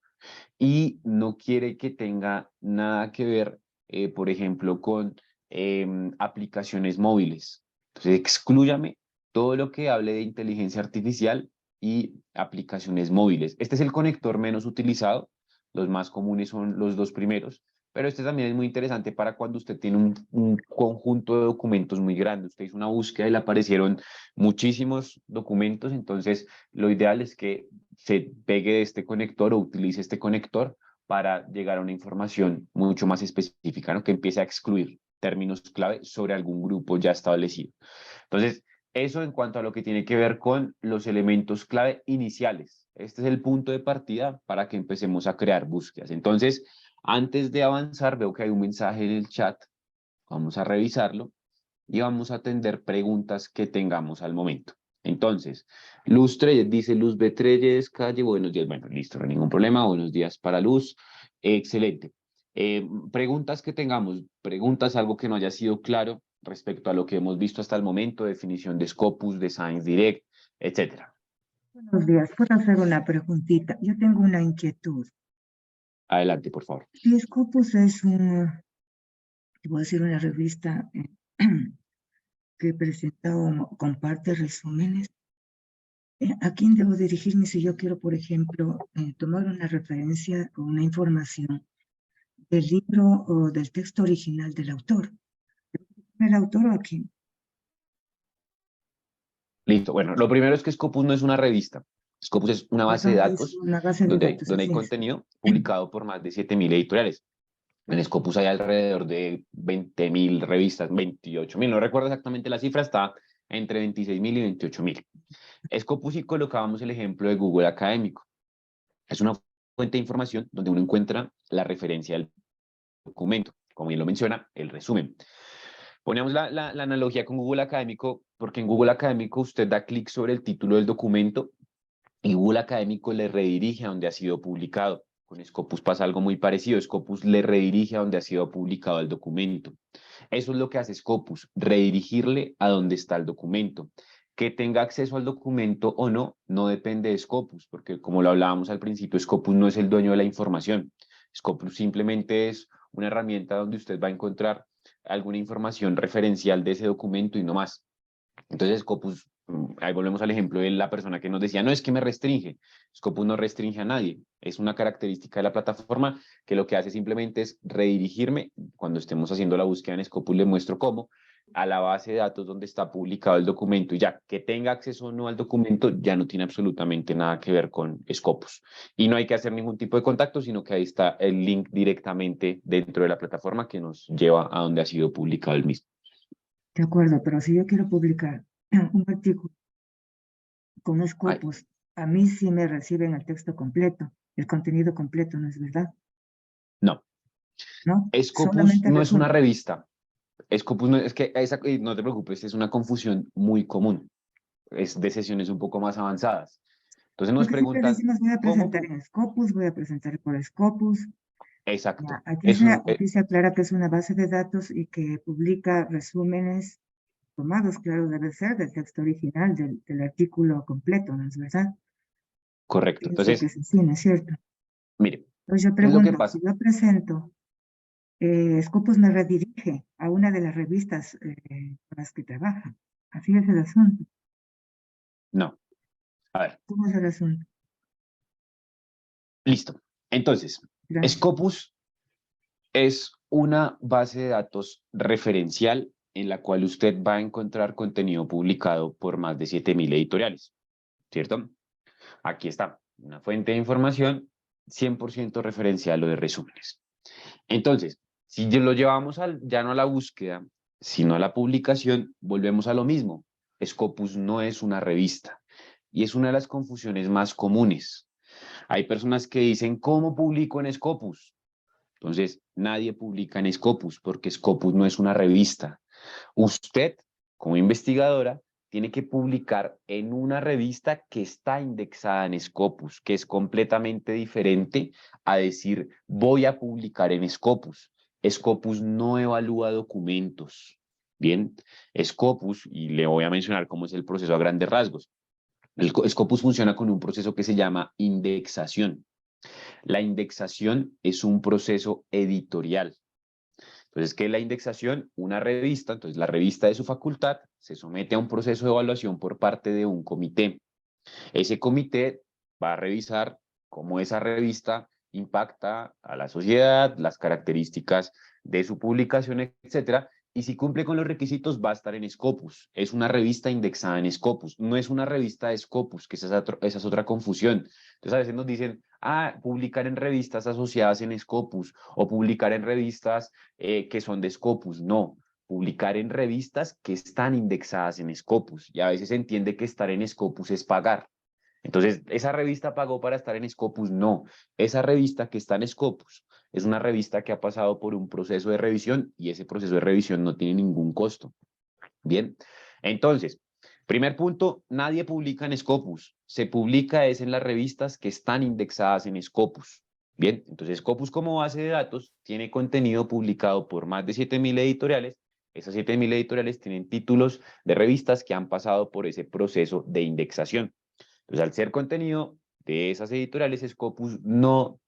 y no quiere que tenga nada que ver, por ejemplo, con aplicaciones móviles. Entonces, exclúyame todo lo que hable de inteligencia artificial y aplicaciones móviles. Este es el conector menos utilizado. Los más comunes son los dos primeros, pero este también es muy interesante para cuando usted tiene un conjunto de documentos muy grande. Usted hizo una búsqueda y le aparecieron muchísimos documentos, entonces lo ideal es que se pegue de este conector o utilice este conector para llegar a una información mucho más específica, ¿no? Que empiece a excluir términos clave sobre algún grupo ya establecido. Entonces, eso en cuanto a lo que tiene que ver con los elementos clave iniciales. Este es el punto de partida para que empecemos a crear búsquedas. Entonces, antes de avanzar, veo que hay un mensaje en el chat. Vamos a revisarlo y vamos a atender preguntas que tengamos al momento. Entonces, Luz Treyes dice, Luz B. Treyes, calle, buenos días. Bueno, listo, no hay ningún problema. Buenos días para Luz. Excelente. Preguntas que tengamos, preguntas, algo que no haya sido claro respecto a lo que hemos visto hasta el momento, definición de Scopus, de Science Direct, etcétera. Buenos días, puedo hacer una preguntita. Yo tengo una inquietud. Adelante, por favor. Si Scopus es voy a decir una revista que presenta o comparte resúmenes, ¿a quién debo dirigirme si yo quiero, por ejemplo, tomar una referencia o una información del libro o del texto original del autor? ¿El autor o a quién? Listo. Bueno, lo primero es que Scopus no es una revista. Scopus es una base de Perdón, es datos una base de datos, donde hay así es. contenido publicado por más de 7.000 editoriales. En Scopus hay alrededor de 20.000 revistas, 28.000, no recuerdo exactamente la cifra, está entre 26.000 y 28.000. Scopus, y colocábamos el ejemplo de Google Académico. Es una fuente de información donde uno encuentra la referencia del documento, como bien lo menciona, el resumen. Ponemos la analogía con Google Académico, porque en Google Académico usted da clic sobre el título del documento y Google Académico le redirige a donde ha sido publicado. Con Scopus pasa algo muy parecido. Scopus le redirige a donde ha sido publicado el documento. Eso es lo que hace Scopus, redirigirle a donde está el documento. Que tenga acceso al documento o no, no depende de Scopus, porque como lo hablábamos al principio, Scopus no es el dueño de la información. Scopus simplemente es una herramienta donde usted va a encontrar alguna información referencial de ese documento y no más. Entonces, Scopus, ahí volvemos al ejemplo de la persona que nos decía, no, es que me restringe. Scopus no restringe a nadie. Es una característica de la plataforma que lo que hace simplemente es redirigirme. Cuando estemos haciendo la búsqueda en Scopus, le muestro cómo, a la base de datos donde está publicado el documento. Y ya, que tenga acceso o no al documento, ya no tiene absolutamente nada que ver con Scopus. Y no hay que hacer ningún tipo de contacto, sino que ahí está el link directamente dentro de la plataforma que nos lleva a donde ha sido publicado el mismo. De acuerdo, pero si yo quiero publicar un artículo con Ay, Scopus, a mí sí me reciben el texto completo, el contenido completo, ¿no es verdad? no, ¿No? Scopus Solamente no es una resumen. revista. Scopus no es que esa, y no te preocupes, es una confusión muy común. Es de sesiones un poco más avanzadas. Entonces nos Porque siempre preguntan decimos, voy a cómo. presentar en Scopus, voy a presentar por Scopus. Exacto. Ya, aquí Eso, aquí se aclara que es una base de datos y que publica resúmenes tomados, claro, debe ser del texto original del artículo completo, ¿no es verdad? correcto. Pienso que Entonces, es así, ¿no es cierto? mire, Entonces yo ¿qué es lo que pregunto, si pasa? yo presento, Scopus me redirige a una de las revistas con las que trabaja. Así es el asunto. No. A ver, ¿Cómo es el asunto? listo. Entonces, Gracias. Scopus es una base de datos referencial en la cual usted va a encontrar contenido publicado por más de 7.000 editoriales, ¿cierto? Aquí está, una fuente de información 100% referencial lo de resúmenes. Entonces, si lo llevamos ya no a la búsqueda, sino a la publicación, volvemos a lo mismo. Scopus no es una revista y es una de las confusiones más comunes. Hay personas que dicen, ¿cómo publico en Scopus? Entonces, nadie publica en Scopus porque Scopus no es una revista. Usted, como investigadora, tiene que publicar en una revista que está indexada en Scopus, que es completamente diferente a decir voy a publicar en Scopus. Scopus no evalúa documentos. Bien, Scopus, y le voy a mencionar cómo es el proceso a grandes rasgos. Scopus funciona con un proceso que se llama indexación. La indexación es un proceso editorial. Entonces, ¿qué es la indexación? Una revista, entonces la revista de su facultad se somete a un proceso de evaluación por parte de un comité. Ese comité va a revisar cómo esa revista impacta a la sociedad, las características de su publicación, etcétera, y si cumple con los requisitos va a estar en Scopus. Es una revista indexada en Scopus, no es una revista de Scopus, que esa es otra confusión. Entonces a veces nos dicen, publicar en revistas asociadas en Scopus o publicar en revistas que son de Scopus. No, publicar en revistas que están indexadas en Scopus. Y a veces se entiende que estar en Scopus es pagar. Entonces, ¿esa revista pagó para estar en Scopus? No. Esa revista que está en Scopus es una revista que ha pasado por un proceso de revisión y ese proceso de revisión no tiene ningún costo. Bien, entonces, primer punto, nadie publica en Scopus. Se publica es en las revistas que están indexadas en Scopus. Bien, entonces Scopus como base de datos tiene contenido publicado por más de 7.000 editoriales. Esas 7.000 editoriales tienen títulos de revistas que han pasado por ese proceso de indexación. Entonces, al ser contenido de esas editoriales, Scopus no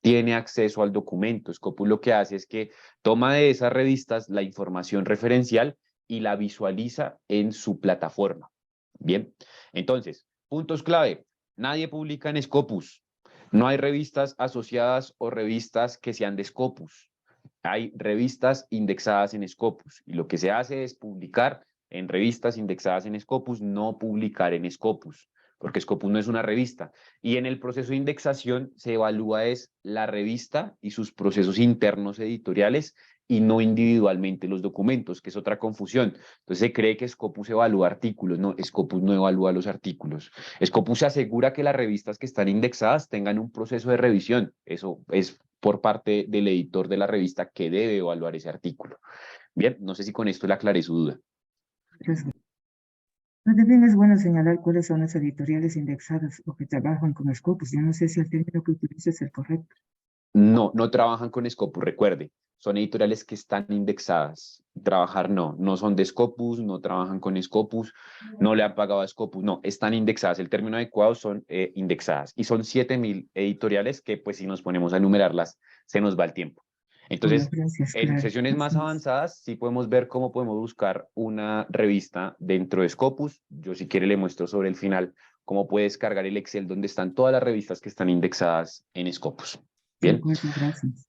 tiene acceso al documento. Scopus lo que hace es que toma de esas revistas la información referencial y la visualiza en su plataforma. Bien, entonces, puntos clave. Nadie publica en Scopus. No hay revistas asociadas o revistas que sean de Scopus. Hay revistas indexadas en Scopus y lo que se hace es publicar en revistas indexadas en Scopus, no publicar en Scopus, porque Scopus no es una revista. Y en el proceso de indexación se evalúa es la revista y sus procesos internos editoriales y no individualmente los documentos, que es otra confusión. Entonces se cree que Scopus evalúa artículos, no, Scopus no evalúa los artículos. Scopus se asegura que las revistas que están indexadas tengan un proceso de revisión. Eso es por parte del editor de la revista que debe evaluar ese artículo. Bien, no sé si con esto le aclaré su duda. Pero también es bueno señalar cuáles son las editoriales indexadas o que trabajan con Scopus. Yo no sé si el término que utiliza es el correcto. No, no trabajan con Scopus, recuerde. Son editoriales que están indexadas. Trabajar no son de Scopus, no trabajan con Scopus, no le han pagado a Scopus, no, están indexadas. El término adecuado son indexadas. Y son 7.000 editoriales que, pues, si nos ponemos a enumerarlas, se nos va el tiempo. Bueno, Entonces, gracias, en claro. sesiones más Así es. avanzadas, sí podemos ver cómo podemos buscar una revista dentro de Scopus. Yo, si quiere, le muestro sobre el final cómo puede descargar el Excel donde están todas las revistas que están indexadas en Scopus. De Bien, acuerdo, gracias.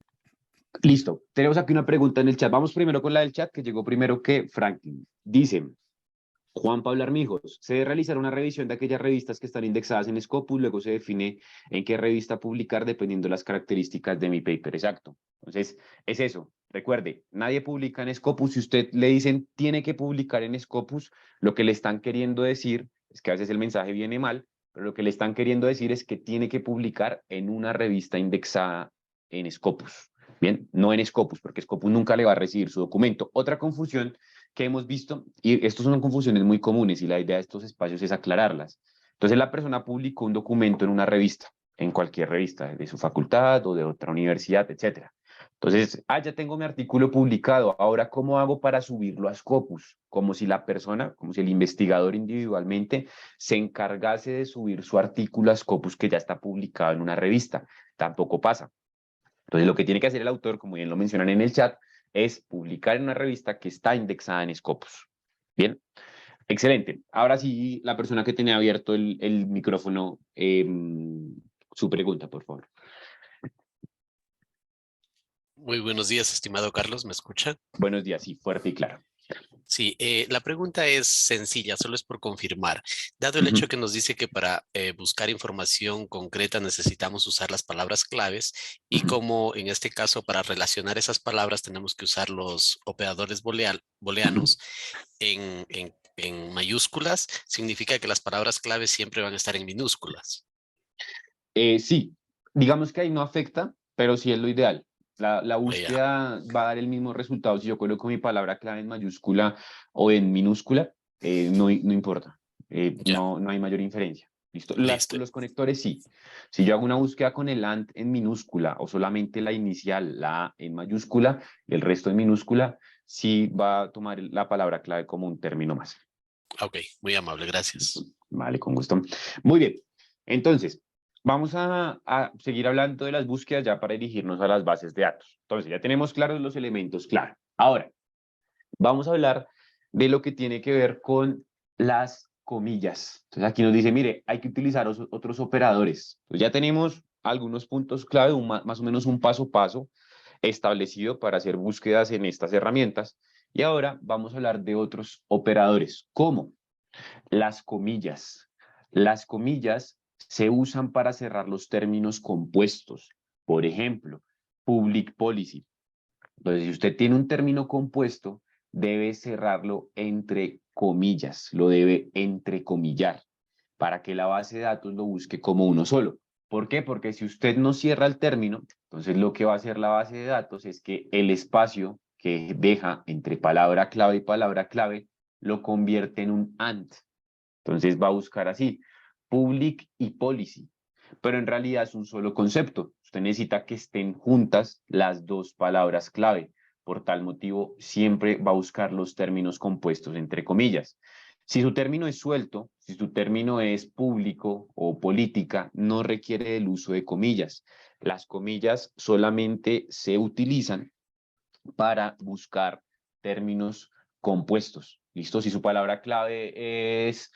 listo. Tenemos aquí una pregunta en el chat. Vamos primero con la del chat, que llegó primero que Franklin. Dice, Juan Pablo Armijos, se debe realizar una revisión de aquellas revistas que están indexadas en Scopus, luego se define en qué revista publicar dependiendo de las características de mi paper. Exacto. Entonces, es eso. Recuerde, nadie publica en Scopus. Si usted le dicen tiene que publicar en Scopus, lo que le están queriendo decir es que a veces el mensaje viene mal, pero lo que le están queriendo decir es que tiene que publicar en una revista indexada en Scopus. Bien, no en Scopus, porque Scopus nunca le va a recibir su documento. Otra confusión que hemos visto, y estas son confusiones muy comunes y la idea de estos espacios es aclararlas. Entonces la persona publicó un documento en una revista, en cualquier revista, de su facultad o de otra universidad, etcétera. Entonces, ya tengo mi artículo publicado, ahora ¿cómo hago para subirlo a Scopus? Como si la persona, como si el investigador individualmente se encargase de subir su artículo a Scopus que ya está publicado en una revista. Tampoco pasa. Entonces, lo que tiene que hacer el autor, como bien lo mencionan en el chat, es publicar en una revista que está indexada en Scopus. Bien, excelente. Ahora sí, la persona que tenía abierto el micrófono, su pregunta, por favor. Muy buenos días, estimado Carlos, ¿me escucha? Buenos días, sí, fuerte y claro. Sí, la pregunta es sencilla, solo es por confirmar. Dado el Ujú, hecho que nos dice que para buscar información concreta necesitamos usar las palabras claves y ujú. como en este caso para relacionar esas palabras tenemos que usar los operadores Ujú. booleanos en mayúsculas, significa que las palabras claves siempre van a estar en minúsculas. Sí, digamos que ahí no afecta, pero sí es lo ideal. La Ya, búsqueda va a dar el mismo resultado si yo coloco mi palabra clave en mayúscula o en minúscula, no importa. ya, No hay mayor inferencia. ¿Listo? listo. Los conectores sí. Si yo hago una búsqueda con el AND en minúscula o solamente la inicial, la A en mayúscula, y el resto en minúscula, sí va a tomar la palabra clave como un término más. Ok, muy amable, gracias. Vale, con gusto. Muy bien. Entonces, vamos a seguir hablando de las búsquedas ya para dirigirnos a las bases de datos. Entonces, ya tenemos claros los elementos, claro. Ahora, vamos a hablar de lo que tiene que ver con las comillas. Entonces, aquí nos dice, mire, hay que utilizar otros operadores. Pues ya tenemos algunos puntos clave, más o menos un paso a paso establecido para hacer búsquedas en estas herramientas. Y ahora vamos a hablar de otros operadores. ¿Cómo? Las comillas. Las comillas se usan para cerrar los términos compuestos. Por ejemplo, public policy. Entonces, si usted tiene un término compuesto, debe cerrarlo entre comillas, lo debe entrecomillar para que la base de datos lo busque como uno solo. ¿Por qué? Porque si usted no cierra el término, entonces lo que va a hacer la base de datos es que el espacio que deja entre palabra clave y palabra clave lo convierte en un AND. Entonces va a buscar así, public y policy, pero en realidad es un solo concepto. Usted necesita que estén juntas las dos palabras clave. Por tal motivo, siempre va a buscar los términos compuestos entre comillas. Si su término es suelto, si su término es público o política, no requiere el uso de comillas. Las comillas solamente se utilizan para buscar términos compuestos. ¿Listo? Si su palabra clave es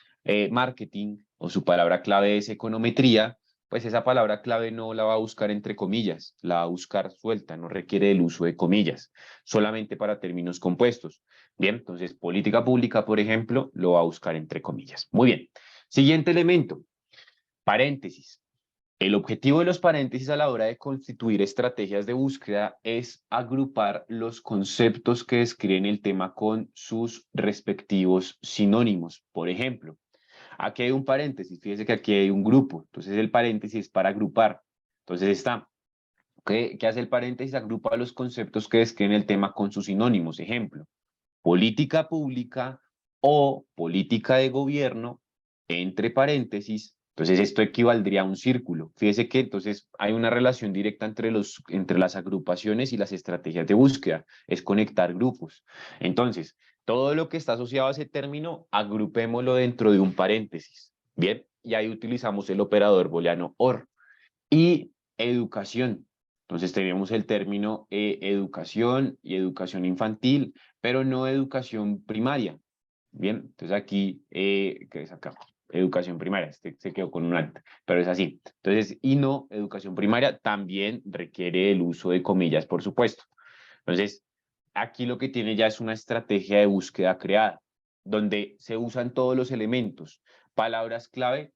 marketing o su palabra clave es econometría, pues esa palabra clave no la va a buscar entre comillas, la va a buscar suelta, no requiere el uso de comillas, solamente para términos compuestos. Bien, entonces política pública, por ejemplo, lo va a buscar entre comillas. Muy bien. Siguiente elemento, paréntesis. El objetivo de los paréntesis a la hora de constituir estrategias de búsqueda es agrupar los conceptos que describen el tema con sus respectivos sinónimos. Por ejemplo, aquí hay un paréntesis, fíjese que aquí hay un grupo, entonces el paréntesis es para agrupar. Entonces está, ¿qué hace el paréntesis? Agrupa los conceptos que describen el tema con sus sinónimos. Ejemplo, política pública o política de gobierno, entre paréntesis. Entonces esto equivaldría a un círculo. Fíjese que entonces hay una relación directa entre las agrupaciones y las estrategias de búsqueda, es conectar grupos. Entonces, todo lo que está asociado a ese término, agrupémoslo dentro de un paréntesis. Bien, y ahí utilizamos el operador booleano OR. Y educación. Entonces tenemos el término educación y educación infantil, pero no educación primaria. Bien, entonces aquí, ¿qué es acá? Educación primaria, este se quedó con un alto, pero es así. Entonces, y no, educación primaria también requiere el uso de comillas, por supuesto. Entonces, aquí lo que tiene ya es una estrategia de búsqueda creada, donde se usan todos los elementos, palabras clave,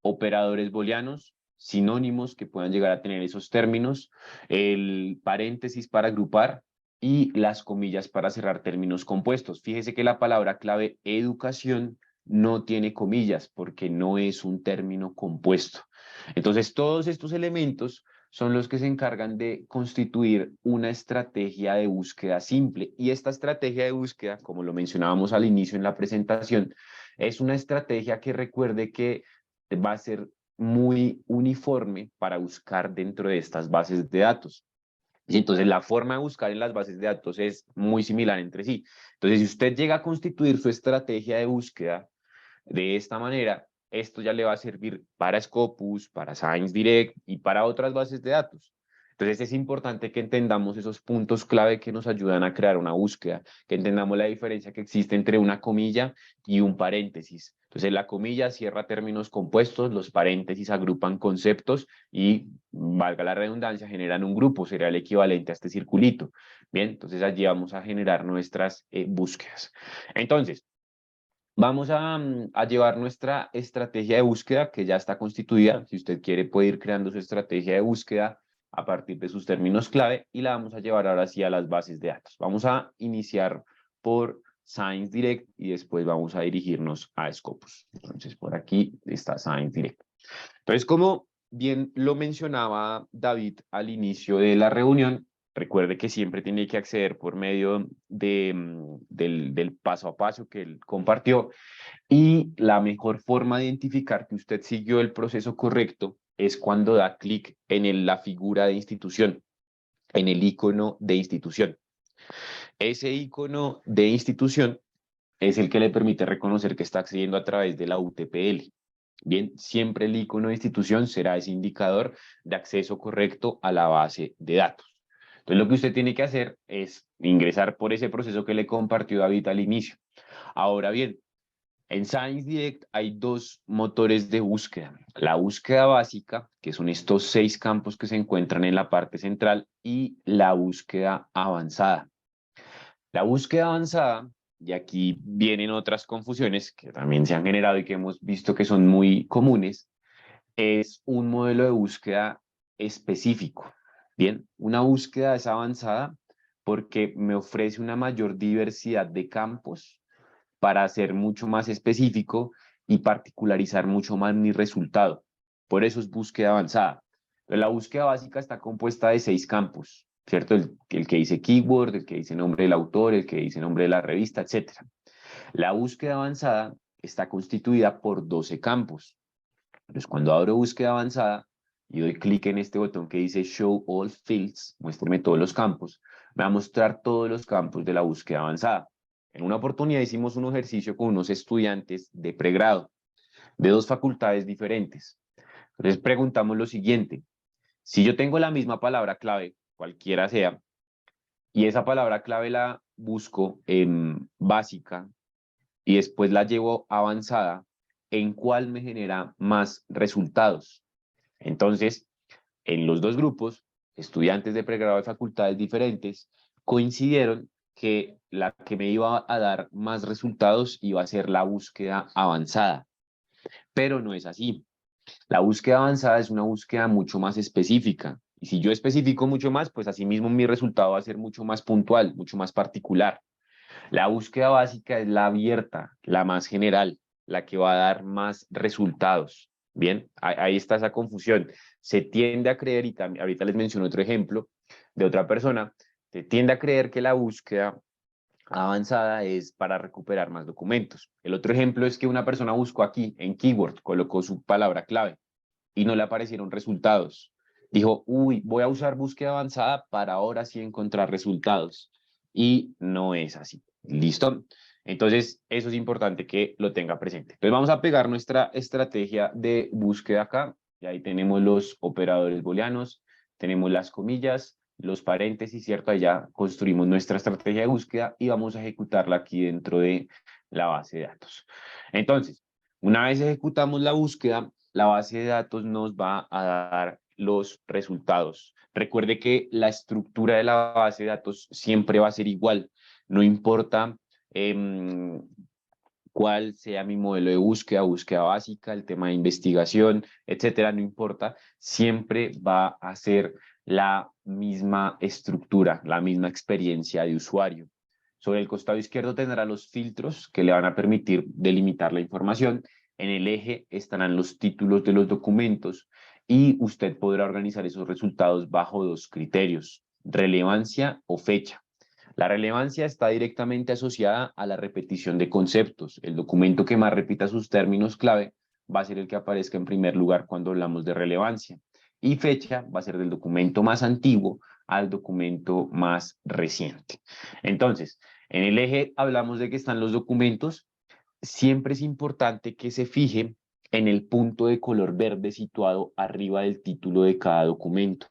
operadores booleanos, sinónimos que puedan llegar a tener esos términos, el paréntesis para agrupar y las comillas para cerrar términos compuestos. Fíjese que la palabra clave educación no tiene comillas porque no es un término compuesto. Entonces, todos estos elementos son los que se encargan de constituir una estrategia de búsqueda simple. Y esta estrategia de búsqueda, como lo mencionábamos al inicio en la presentación, es una estrategia que recuerde que va a ser muy uniforme para buscar dentro de estas bases de datos. Y entonces la forma de buscar en las bases de datos es muy similar entre sí. Entonces, si usted llega a constituir su estrategia de búsqueda de esta manera, esto ya le va a servir para Scopus, para Science Direct y para otras bases de datos. Entonces es importante que entendamos esos puntos clave que nos ayudan a crear una búsqueda, que entendamos la diferencia que existe entre una comilla y un paréntesis. Entonces la comilla cierra términos compuestos, los paréntesis agrupan conceptos y, valga la redundancia, generan un grupo, sería el equivalente a este circulito. Bien, entonces allí vamos a generar nuestras búsquedas. Entonces, vamos a llevar nuestra estrategia de búsqueda que ya está constituida. Si usted quiere puede ir creando su estrategia de búsqueda a partir de sus términos clave y la vamos a llevar ahora sí a las bases de datos. Vamos a iniciar por Science Direct y después vamos a dirigirnos a Scopus. Entonces por aquí está Science Direct. Entonces, como bien lo mencionaba David al inicio de la reunión, recuerde que siempre tiene que acceder por medio del paso a paso que él compartió y la mejor forma de identificar que usted siguió el proceso correcto es cuando da clic en la figura de institución, en el icono de institución. Ese icono de institución es el que le permite reconocer que está accediendo a través de la UTPL. Bien, siempre el icono de institución será ese indicador de acceso correcto a la base de datos. Entonces, lo que usted tiene que hacer es ingresar por ese proceso que le compartió David al inicio. Ahora bien, en Science Direct hay dos motores de búsqueda. La búsqueda básica, que son estos 6 campos que se encuentran en la parte central, y la búsqueda avanzada. La búsqueda avanzada, y aquí vienen otras confusiones que también se han generado y que hemos visto que son muy comunes, es un modelo de búsqueda específico. Bien, una búsqueda es avanzada porque me ofrece una mayor diversidad de campos para ser mucho más específico y particularizar mucho más mi resultado. Por eso es búsqueda avanzada. Pero la búsqueda básica está compuesta de 6 campos, ¿cierto? El que dice keyword, el que dice nombre del autor, el que dice nombre de la revista, etc. La búsqueda avanzada está constituida por 12 campos. Entonces, cuando abro búsqueda avanzada y doy clic en este botón que dice Show All Fields, muéstrame todos los campos, me va a mostrar todos los campos de la búsqueda avanzada. En una oportunidad hicimos un ejercicio con unos estudiantes de pregrado, de 2 facultades diferentes. Entonces preguntamos lo siguiente: si yo tengo la misma palabra clave, cualquiera sea, y esa palabra clave la busco en básica y después la llevo avanzada, ¿en cuál me genera más resultados? Entonces, en los dos grupos, estudiantes de pregrado de facultades diferentes coincidieron que la que me iba a dar más resultados iba a ser la búsqueda avanzada, pero no es así. La búsqueda avanzada es una búsqueda mucho más específica. Y si yo especifico mucho más, pues asimismo mi resultado va a ser mucho más puntual, mucho más particular. La búsqueda básica es la abierta, la más general, la que va a dar más resultados. Bien, ahí está esa confusión. Se tiende a creer, y también, ahorita les menciono otro ejemplo de otra persona, se tiende a creer que la búsqueda avanzada es para recuperar más documentos. El otro ejemplo es que una persona buscó aquí en keyword, colocó su palabra clave y no le aparecieron resultados. Dijo, uy, voy a usar búsqueda avanzada para ahora sí encontrar resultados. Y no es así. ¿Listo? Entonces, eso es importante que lo tenga presente. Entonces, vamos a pegar nuestra estrategia de búsqueda acá. Y ahí tenemos los operadores booleanos, tenemos las comillas, los paréntesis, ¿cierto? Allá construimos nuestra estrategia de búsqueda y vamos a ejecutarla aquí dentro de la base de datos. Entonces, una vez ejecutamos la búsqueda, la base de datos nos va a dar los resultados. Recuerde que la estructura de la base de datos siempre va a ser igual, no importa cuál sea mi modelo de búsqueda, búsqueda básica, el tema de investigación, etcétera, no importa, siempre va a ser la misma estructura, la misma experiencia de usuario. Sobre el costado izquierdo tendrá los filtros que le van a permitir delimitar la información. En el eje estarán los títulos de los documentos y usted podrá organizar esos resultados bajo 2 criterios: relevancia o fecha. La relevancia está directamente asociada a la repetición de conceptos. El documento que más repita sus términos clave va a ser el que aparezca en primer lugar cuando hablamos de relevancia. Y fecha va a ser del documento más antiguo al documento más reciente. Entonces, en el eje hablamos de que están los documentos. Siempre es importante que se fije en el punto de color verde situado arriba del título de cada documento.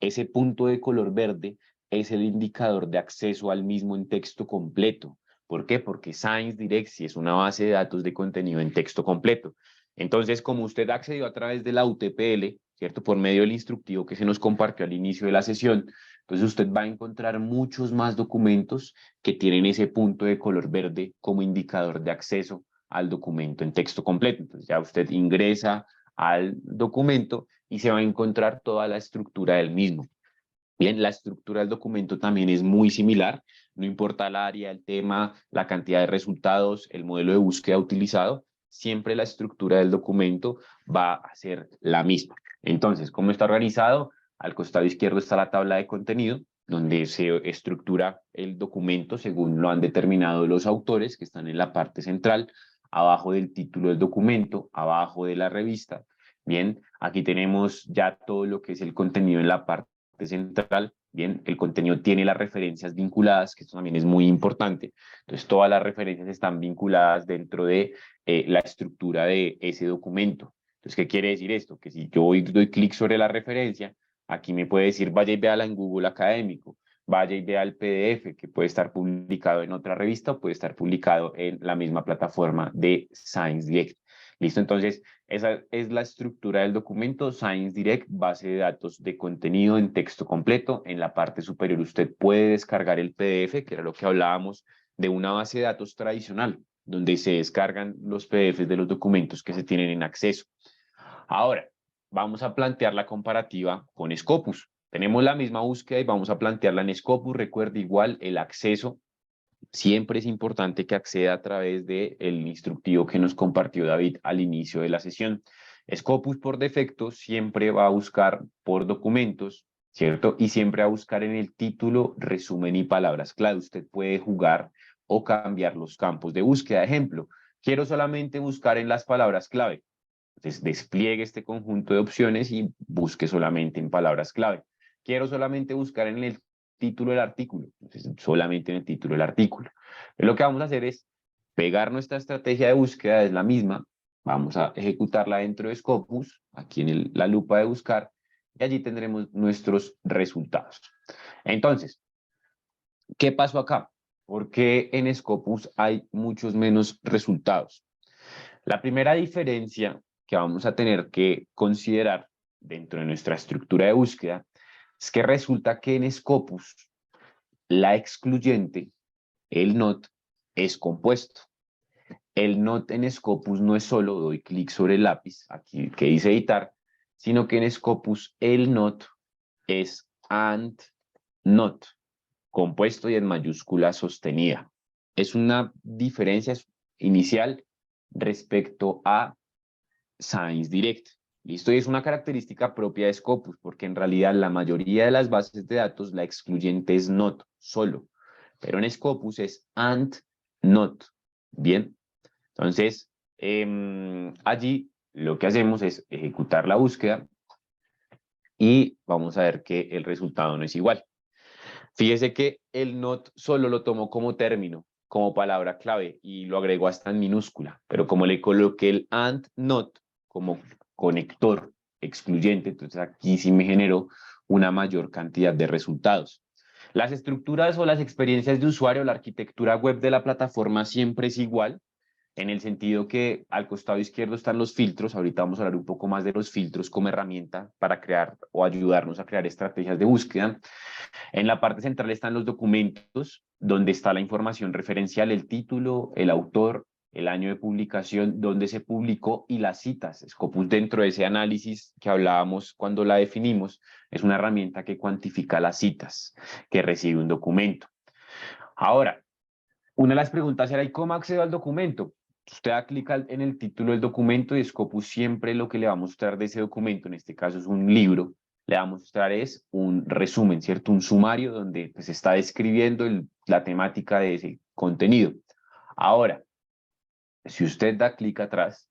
Ese punto de color verde es el indicador de acceso al mismo en texto completo. ¿Por qué? Porque ScienceDirect sí es una base de datos de contenido en texto completo. Entonces, como usted accedió a través de la UTPL, ¿cierto? Por medio del instructivo que se nos compartió al inicio de la sesión, entonces usted va a encontrar muchos más documentos que tienen ese punto de color verde como indicador de acceso al documento en texto completo. Entonces ya usted ingresa al documento y se va a encontrar toda la estructura del mismo. Bien, la estructura del documento también es muy similar, no importa el área, el tema, la cantidad de resultados, el modelo de búsqueda utilizado, siempre la estructura del documento va a ser la misma. Entonces, ¿cómo está organizado? Al costado izquierdo está la tabla de contenido, donde se estructura el documento según lo han determinado los autores que están en la parte central, abajo del título del documento, abajo de la revista. Bien, aquí tenemos ya todo lo que es el contenido en la parte central. Bien, el contenido tiene las referencias vinculadas, que esto también es muy importante. Entonces, todas las referencias están vinculadas dentro de la estructura de ese documento. Entonces, ¿qué quiere decir esto? Que si yo doy clic sobre la referencia, aquí me puede decir, vaya y véala en Google Académico, vaya y vea el PDF, que puede estar publicado en otra revista o puede estar publicado en la misma plataforma de ScienceDirect. ¿Listo? Entonces, esa es la estructura del documento, ScienceDirect, base de datos de contenido en texto completo. En la parte superior usted puede descargar el PDF, que era lo que hablábamos de una base de datos tradicional, donde se descargan los PDFs de los documentos que se tienen en acceso. Ahora, vamos a plantear la comparativa con Scopus. Tenemos la misma búsqueda y vamos a plantearla en Scopus. Recuerde igual el acceso. Siempre es importante que acceda a través del instructivo que nos compartió David al inicio de la sesión. Scopus por defecto siempre va a buscar por documentos, ¿cierto? Y siempre va a buscar en el título, resumen y palabras clave. Usted puede jugar o cambiar los campos de búsqueda. Ejemplo, quiero solamente buscar en las palabras clave. Entonces, despliegue este conjunto de opciones y busque solamente en palabras clave. Quiero solamente buscar en el título del artículo, entonces solamente en el título del artículo. Lo que vamos a hacer es pegar nuestra estrategia de búsqueda, es la misma, vamos a ejecutarla dentro de Scopus, aquí en la lupa de buscar, y allí tendremos nuestros resultados. Entonces, ¿qué pasó acá? Porque en Scopus hay muchos menos resultados. La primera diferencia que vamos a tener que considerar dentro de nuestra estructura de búsqueda es que resulta que en Scopus la excluyente, el not, es compuesto. El not en Scopus no es solo, doy clic sobre el lápiz, aquí que dice editar, sino que en Scopus el not es and not, compuesto y en mayúscula sostenida. Es una diferencia inicial respecto a ScienceDirect. Listo, y es una característica propia de Scopus, porque en realidad la mayoría de las bases de datos la excluyente es not, solo, pero en Scopus es and, not. Bien, entonces allí lo que hacemos es ejecutar la búsqueda y vamos a ver que el resultado no es igual. Fíjese que el not solo lo tomó como término, como palabra clave y lo agregó hasta en minúscula, pero como le coloqué el and, not como conector excluyente, entonces aquí sí me generó una mayor cantidad de resultados. Las estructuras o las experiencias de usuario, la arquitectura web de la plataforma siempre es igual, en el sentido que al costado izquierdo están los filtros. Ahorita vamos a hablar un poco más de los filtros como herramienta para crear o ayudarnos a crear estrategias de búsqueda. En la parte central están los documentos, donde está la información referencial, el título, el autor, el año de publicación, donde se publicó y las citas. Scopus, dentro de ese análisis que hablábamos cuando la definimos, es una herramienta que cuantifica las citas que recibe un documento. Ahora, una de las preguntas era, ¿y cómo accedo al documento? Usted da clic en el título del documento y Scopus siempre lo que le va a mostrar de ese documento, en este caso es un libro, le va a mostrar es un resumen, ¿cierto? Un sumario donde pues, está describiendo la temática de ese contenido. Ahora, si usted da clic atrás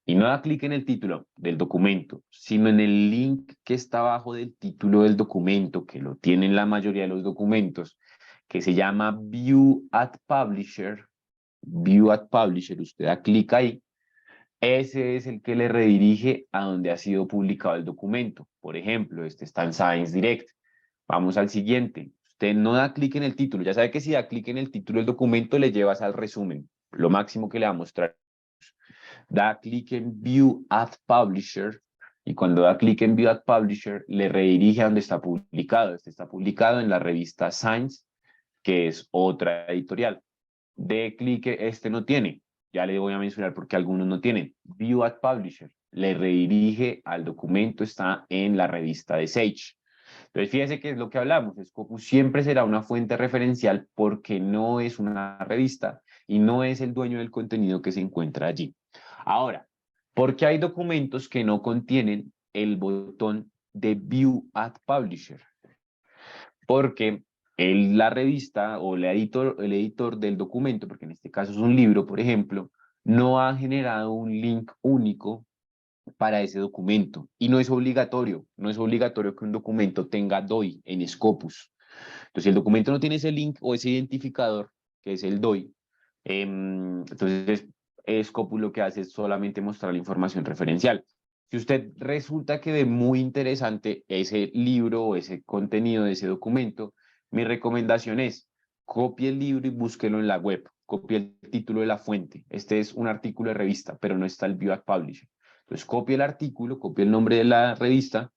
y no da clic en el título del documento, sino en el link que está abajo del título del documento, que lo tienen la mayoría de los documentos, que se llama View at Publisher, usted da clic ahí, ese es el que le redirige a donde ha sido publicado el documento. Por ejemplo, este está en Science Direct. Vamos al siguiente. Usted no da clic en el título. Ya sabe que si da clic en el título del documento, le llevas al resumen. Lo máximo que le va a mostrar. Da clic en View at Publisher. Y cuando da clic en View at Publisher, le redirige a donde está publicado. Este está publicado en la revista Science, que es otra editorial. De clic, este no tiene. Ya le voy a mencionar porque algunos no tienen. View at Publisher. Le redirige al documento, está en la revista de Sage. Entonces, fíjese que es lo que hablamos. Scopus siempre será una fuente referencial porque no es una revista y no es el dueño del contenido que se encuentra allí. Ahora, ¿por qué hay documentos que no contienen el botón de View at Publisher? Porque la revista o el editor del documento, porque en este caso es un libro, por ejemplo, no ha generado un link único para ese documento. Y no es obligatorio que un documento tenga DOI en Scopus. Entonces, si el documento no tiene ese link o ese identificador, que es el DOI, entonces Scopus lo que hace es solamente mostrar la información referencial. Si usted resulta que ve muy interesante ese libro o ese contenido de ese documento, mi recomendación es copie el libro y búsquelo en la web. Copie el título de la fuente. Este es un artículo de revista, pero no está el View at Publisher. Entonces copie el artículo, copie el nombre de la revista,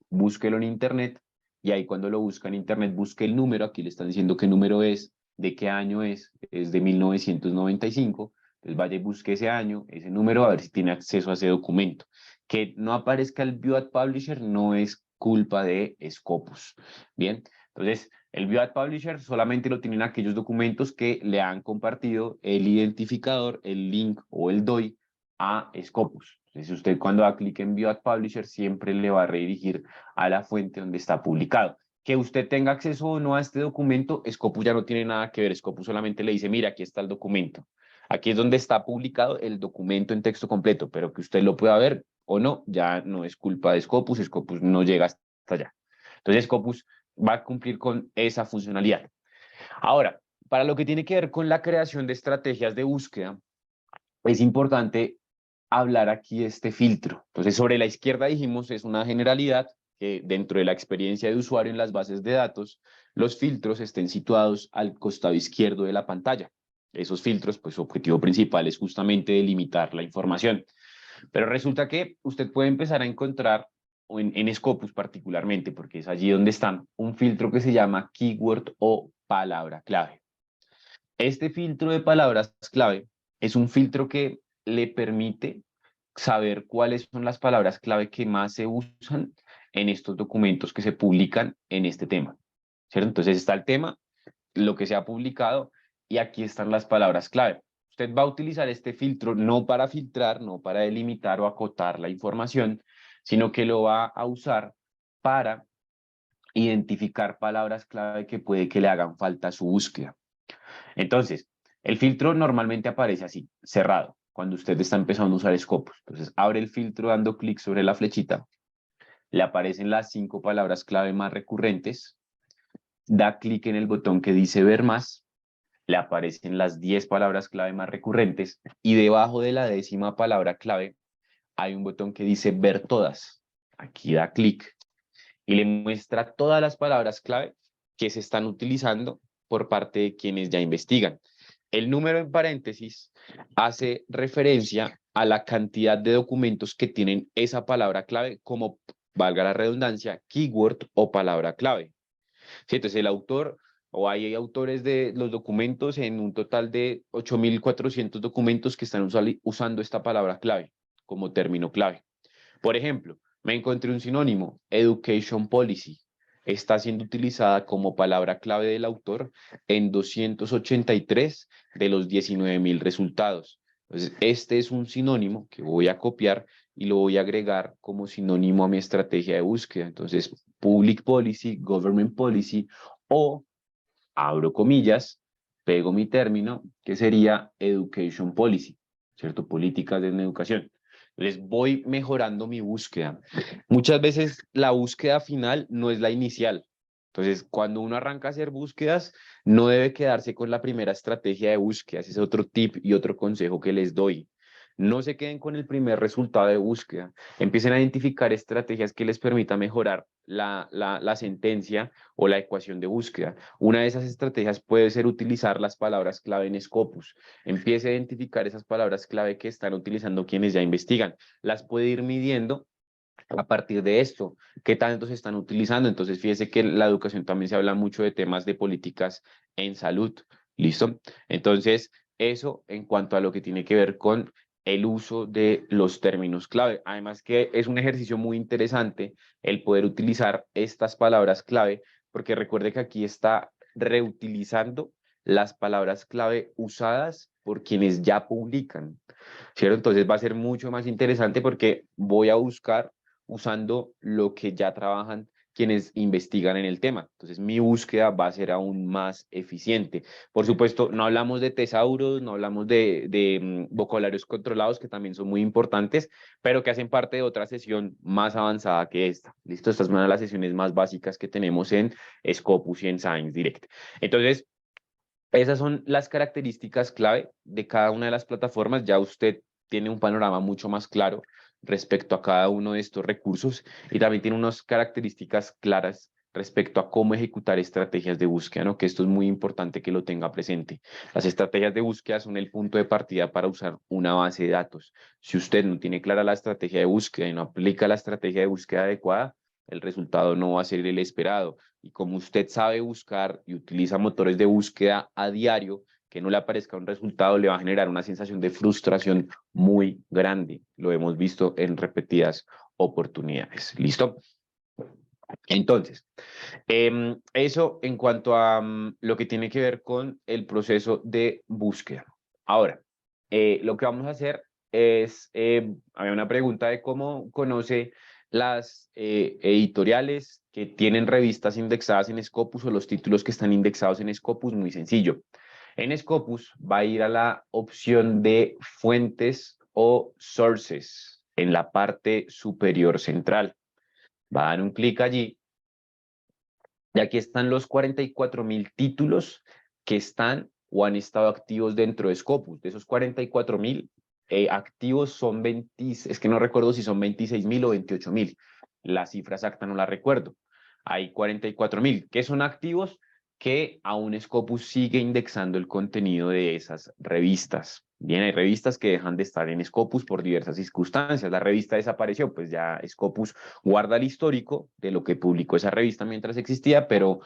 búsquelo en internet y ahí cuando lo busca en internet busque el número, aquí le están diciendo qué número es, de qué año es de 1995, entonces vaya y busque ese año, ese número, a ver si tiene acceso a ese documento. Que no aparezca el View at Publisher no es culpa de Scopus, ¿bien? Entonces, el View at Publisher solamente lo tienen aquellos documentos que le han compartido el identificador, el link o el DOI a Scopus. Entonces, usted cuando da clic en View at Publisher siempre le va a redirigir a la fuente donde está publicado. Que usted tenga acceso o no a este documento, Scopus ya no tiene nada que ver. Scopus solamente le dice, mira, aquí está el documento. Aquí es donde está publicado el documento en texto completo, pero que usted lo pueda ver o no, ya no es culpa de Scopus. Scopus no llega hasta allá. Entonces, Scopus va a cumplir con esa funcionalidad. Ahora, para lo que tiene que ver con la creación de estrategias de búsqueda, es importante hablar aquí de este filtro. Entonces, sobre la izquierda dijimos es una generalidad que dentro de la experiencia de usuario en las bases de datos, los filtros estén situados al costado izquierdo de la pantalla. Esos filtros, pues su objetivo principal es justamente delimitar la información. Pero resulta que usted puede empezar a encontrar, en Scopus particularmente, porque es allí donde están, un filtro que se llama keyword o palabra clave. Este filtro de palabras clave es un filtro que le permite saber cuáles son las palabras clave que más se usan en estos documentos que se publican en este tema, ¿cierto? Entonces está el tema, lo que se ha publicado y aquí están las palabras clave. Usted va a utilizar este filtro no para filtrar, no para delimitar o acotar la información, sino que lo va a usar para identificar palabras clave que puede que le hagan falta a su búsqueda. Entonces, el filtro normalmente aparece así, cerrado, cuando usted está empezando a usar Scopus. Entonces, abre el filtro dando clic sobre la flechita, le aparecen las 5 palabras clave más recurrentes, da clic en el botón que dice ver más, le aparecen las 10 palabras clave más recurrentes y debajo de la 10ª palabra clave hay un botón que dice ver todas. Aquí da clic y le muestra todas las palabras clave que se están utilizando por parte de quienes ya investigan. El número en paréntesis hace referencia a la cantidad de documentos que tienen esa palabra clave como, valga la redundancia, keyword o palabra clave. ¿Sí? Entonces el autor o hay autores de los documentos en un total de 8.400 documentos que están usando esta palabra clave como término clave. Por ejemplo, me encontré un sinónimo, Education Policy. Está siendo utilizada como palabra clave del autor en 283 de los 19.000 resultados. Entonces, este es un sinónimo que voy a copiar y lo voy a agregar como sinónimo a mi estrategia de búsqueda. Entonces, Public Policy, Government Policy o, abro comillas, pego mi término, que sería Education Policy, ¿cierto? Políticas de educación. Entonces voy mejorando mi búsqueda. Muchas veces la búsqueda final no es la inicial. Entonces, cuando uno arranca a hacer búsquedas, no debe quedarse con la primera estrategia de búsqueda. Ese es otro tip y otro consejo que les doy. No se queden con el primer resultado de búsqueda. Empiecen a identificar estrategias que les permitan mejorar la sentencia o la ecuación de búsqueda. Una de esas estrategias puede ser utilizar las palabras clave en Scopus. Empiece a identificar esas palabras clave que están utilizando quienes ya investigan. Las puede ir midiendo a partir de esto, qué tanto se están utilizando. Entonces, fíjese que en la educación también se habla mucho de temas de políticas en salud. ¿Listo? Entonces, eso en cuanto a lo que tiene que ver con el uso de los términos clave. Además que es un ejercicio muy interesante el poder utilizar estas palabras clave, porque recuerde que aquí está reutilizando las palabras clave usadas por quienes ya publican, ¿cierto? Entonces va a ser mucho más interesante porque voy a buscar usando lo que ya trabajan quienes investigan en el tema. Entonces mi búsqueda va a ser aún más eficiente. Por supuesto, no hablamos de tesauros, no hablamos de vocabularios controlados, que también son muy importantes, pero que hacen parte de otra sesión más avanzada que esta. ¿Listo? Esta es una de las sesiones más básicas que tenemos en Scopus y en Science Direct. Entonces, esas son las características clave de cada una de las plataformas. Ya usted tiene un panorama mucho más claro respecto a cada uno de estos recursos y también tiene unas características claras respecto a cómo ejecutar estrategias de búsqueda, ¿no? Que esto es muy importante que lo tenga presente. Las estrategias de búsqueda son el punto de partida para usar una base de datos. Si usted no tiene clara la estrategia de búsqueda y no aplica la estrategia de búsqueda adecuada, el resultado no va a ser el esperado. Y como usted sabe buscar y utiliza motores de búsqueda a diario, que no le aparezca un resultado le va a generar una sensación de frustración muy grande. Lo hemos visto en repetidas oportunidades. ¿Listo? Entonces, eso en cuanto a lo que tiene que ver con el proceso de búsqueda. Ahora, lo que vamos a hacer es, había una pregunta de cómo conoce las editoriales que tienen revistas indexadas en Scopus o los títulos que están indexados en Scopus. Muy sencillo. En Scopus va a ir a la opción de fuentes o sources en la parte superior central. Va a dar un clic allí y aquí están los 44.000 títulos que están o han estado activos dentro de Scopus. De esos 44.000 activos son 20, es que no recuerdo si son 26.000 o 28.000. La cifra exacta no la recuerdo. Hay 44.000 que son activos que aún Scopus sigue indexando el contenido de esas revistas. Bien, hay revistas que dejan de estar en Scopus por diversas circunstancias. La revista desapareció, pues ya Scopus guarda el histórico de lo que publicó esa revista mientras existía, pero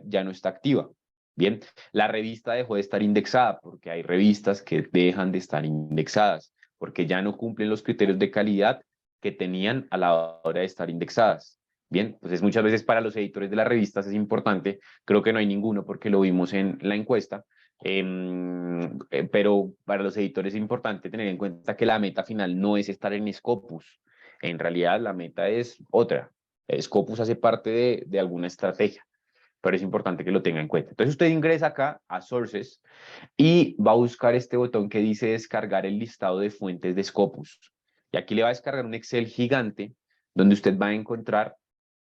ya no está activa. Bien, la revista dejó de estar indexada porque hay revistas que dejan de estar indexadas, porque ya no cumplen los criterios de calidad que tenían a la hora de estar indexadas. Bien, pues muchas veces para los editores de las revistas es importante, creo que no hay ninguno porque lo vimos en la encuesta, pero para los editores es importante tener en cuenta que la meta final no es estar en Scopus, en realidad la meta es otra. Scopus hace parte de alguna estrategia, pero es importante que lo tenga en cuenta. Entonces usted ingresa acá a Sources y va a buscar este botón que dice descargar el listado de fuentes de Scopus. Y aquí le va a descargar un Excel gigante donde usted va a encontrar,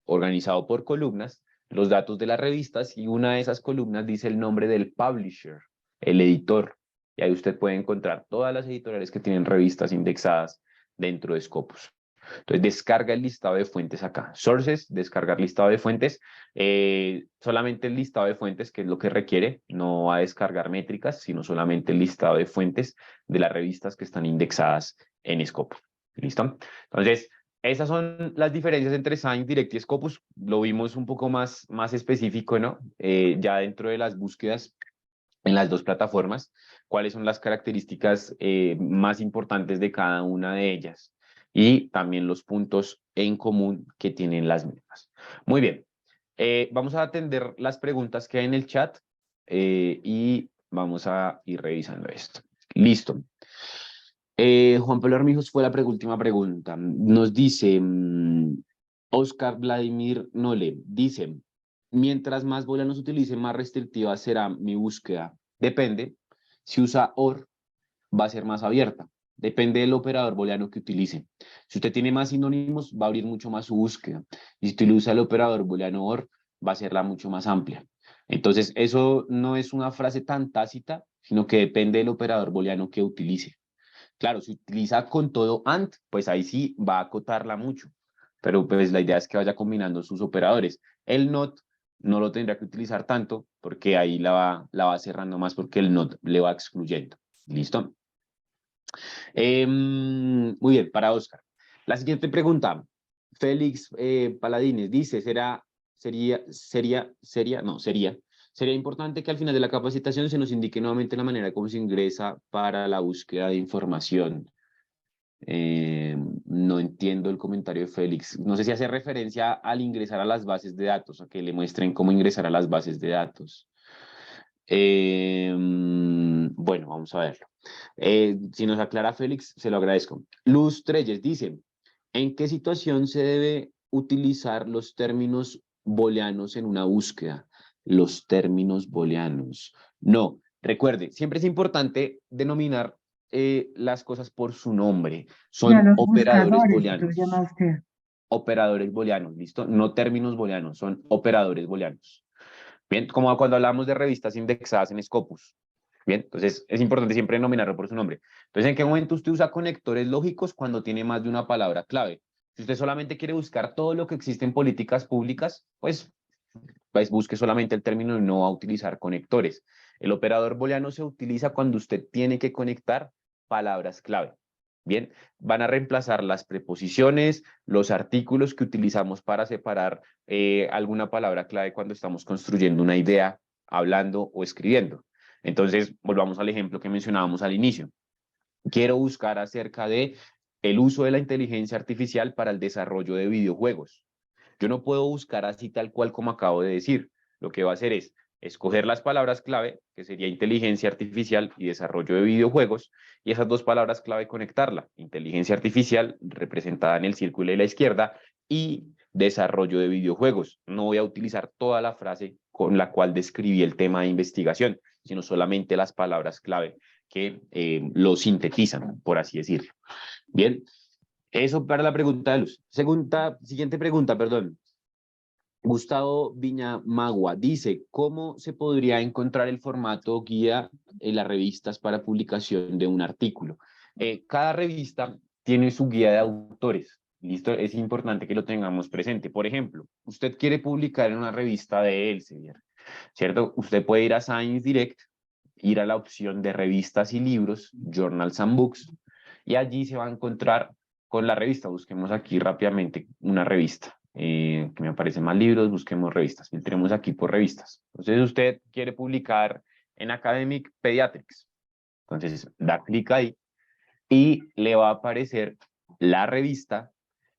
organizado por columnas, los datos de las revistas y una de esas columnas dice el nombre del publisher, el editor. Y ahí usted puede encontrar todas las editoriales que tienen revistas indexadas dentro de Scopus. Entonces descarga el listado de fuentes acá. Sources, descargar listado de fuentes. Solamente el listado de fuentes, que es lo que requiere, no va a descargar métricas, sino solamente el listado de fuentes de las revistas que están indexadas en Scopus. ¿Listo? Entonces, esas son las diferencias entre Science Direct y Scopus. Lo vimos un poco más específico, ¿no? Ya dentro de las búsquedas en las dos plataformas, cuáles son las características más importantes de cada una de ellas y también los puntos en común que tienen las mismas. Muy bien, vamos a atender las preguntas que hay en el chat y vamos a ir revisando esto. Listo. Juan Pablo Armijos fue la última pregunta. Nos dice Oscar Vladimir Nole, dice, mientras más booleanos utilice, más restrictiva será mi búsqueda. Depende. Si usa OR, va a ser más abierta. Depende del operador booleano que utilice. Si usted tiene más sinónimos, va a abrir mucho más su búsqueda. Y si usted usa el operador booleano OR, va a serla mucho más amplia. Entonces, eso no es una frase tan tácita, sino que depende del operador booleano que utilice. Claro, si utiliza con todo AND, pues ahí sí va a acotarla mucho, pero pues la idea es que vaya combinando sus operadores. El NOT no lo tendrá que utilizar tanto porque ahí la va cerrando más porque el NOT le va excluyendo. ¿Listo? Muy bien, para Oscar. La siguiente pregunta, Félix Paladines dice, sería importante que al final de la capacitación se nos indique nuevamente la manera como se ingresa para la búsqueda de información. No entiendo el comentario de Félix. No sé si hace referencia al ingresar a las bases de datos, a que le muestren cómo ingresar a las bases de datos. Bueno, vamos a verlo. Si nos aclara Félix, se lo agradezco. Luz Treyes dice, ¿en qué situación se debe utilizar los términos booleanos en una búsqueda? Los términos booleanos. No, recuerde, siempre es importante denominar las cosas por su nombre. Son Ya, los operadores buscadores, lo booleanos. llama usted. Operadores booleanos, ¿listo? No términos booleanos, son operadores booleanos. Bien, como cuando hablamos de revistas indexadas en Scopus. Bien, entonces es importante siempre denominarlo por su nombre. Entonces, ¿en qué momento usted usa conectores lógicos cuando tiene más de una palabra clave? Si usted solamente quiere buscar todo lo que existe en políticas públicas, pues busque solamente el término y no va a utilizar conectores. El operador booleano se utiliza cuando usted tiene que conectar palabras clave. Bien, van a reemplazar las preposiciones, los artículos que utilizamos para separar alguna palabra clave cuando estamos construyendo una idea, hablando o escribiendo. Entonces, volvamos al ejemplo que mencionábamos al inicio. Quiero buscar acerca de el uso de la inteligencia artificial para el desarrollo de videojuegos. Yo no puedo buscar así tal cual como acabo de decir. Lo que va a hacer es escoger las palabras clave, que sería inteligencia artificial y desarrollo de videojuegos, y esas dos palabras clave conectarla. Inteligencia artificial, representada en el círculo de la izquierda, y desarrollo de videojuegos. No voy a utilizar toda la frase con la cual describí el tema de investigación, sino solamente las palabras clave que lo sintetizan, por así decirlo. Bien, eso para la pregunta de Luz. Siguiente pregunta, perdón. Gustavo Viñamagua dice, ¿cómo se podría encontrar el formato guía en las revistas para publicación de un artículo? Cada revista tiene su guía de autores. ¿Listo? Es importante que lo tengamos presente. Por ejemplo, usted quiere publicar en una revista de Elsevier, ¿cierto? Usted puede ir a Science Direct, ir a la opción de revistas y libros, Journals and Books, y allí se va a encontrar con la revista. Busquemos aquí rápidamente una revista. Que me aparecen más libros, busquemos revistas. Filtremos aquí por revistas. Entonces usted quiere publicar en Academic Pediatrics. Entonces da clic ahí y le va a aparecer la revista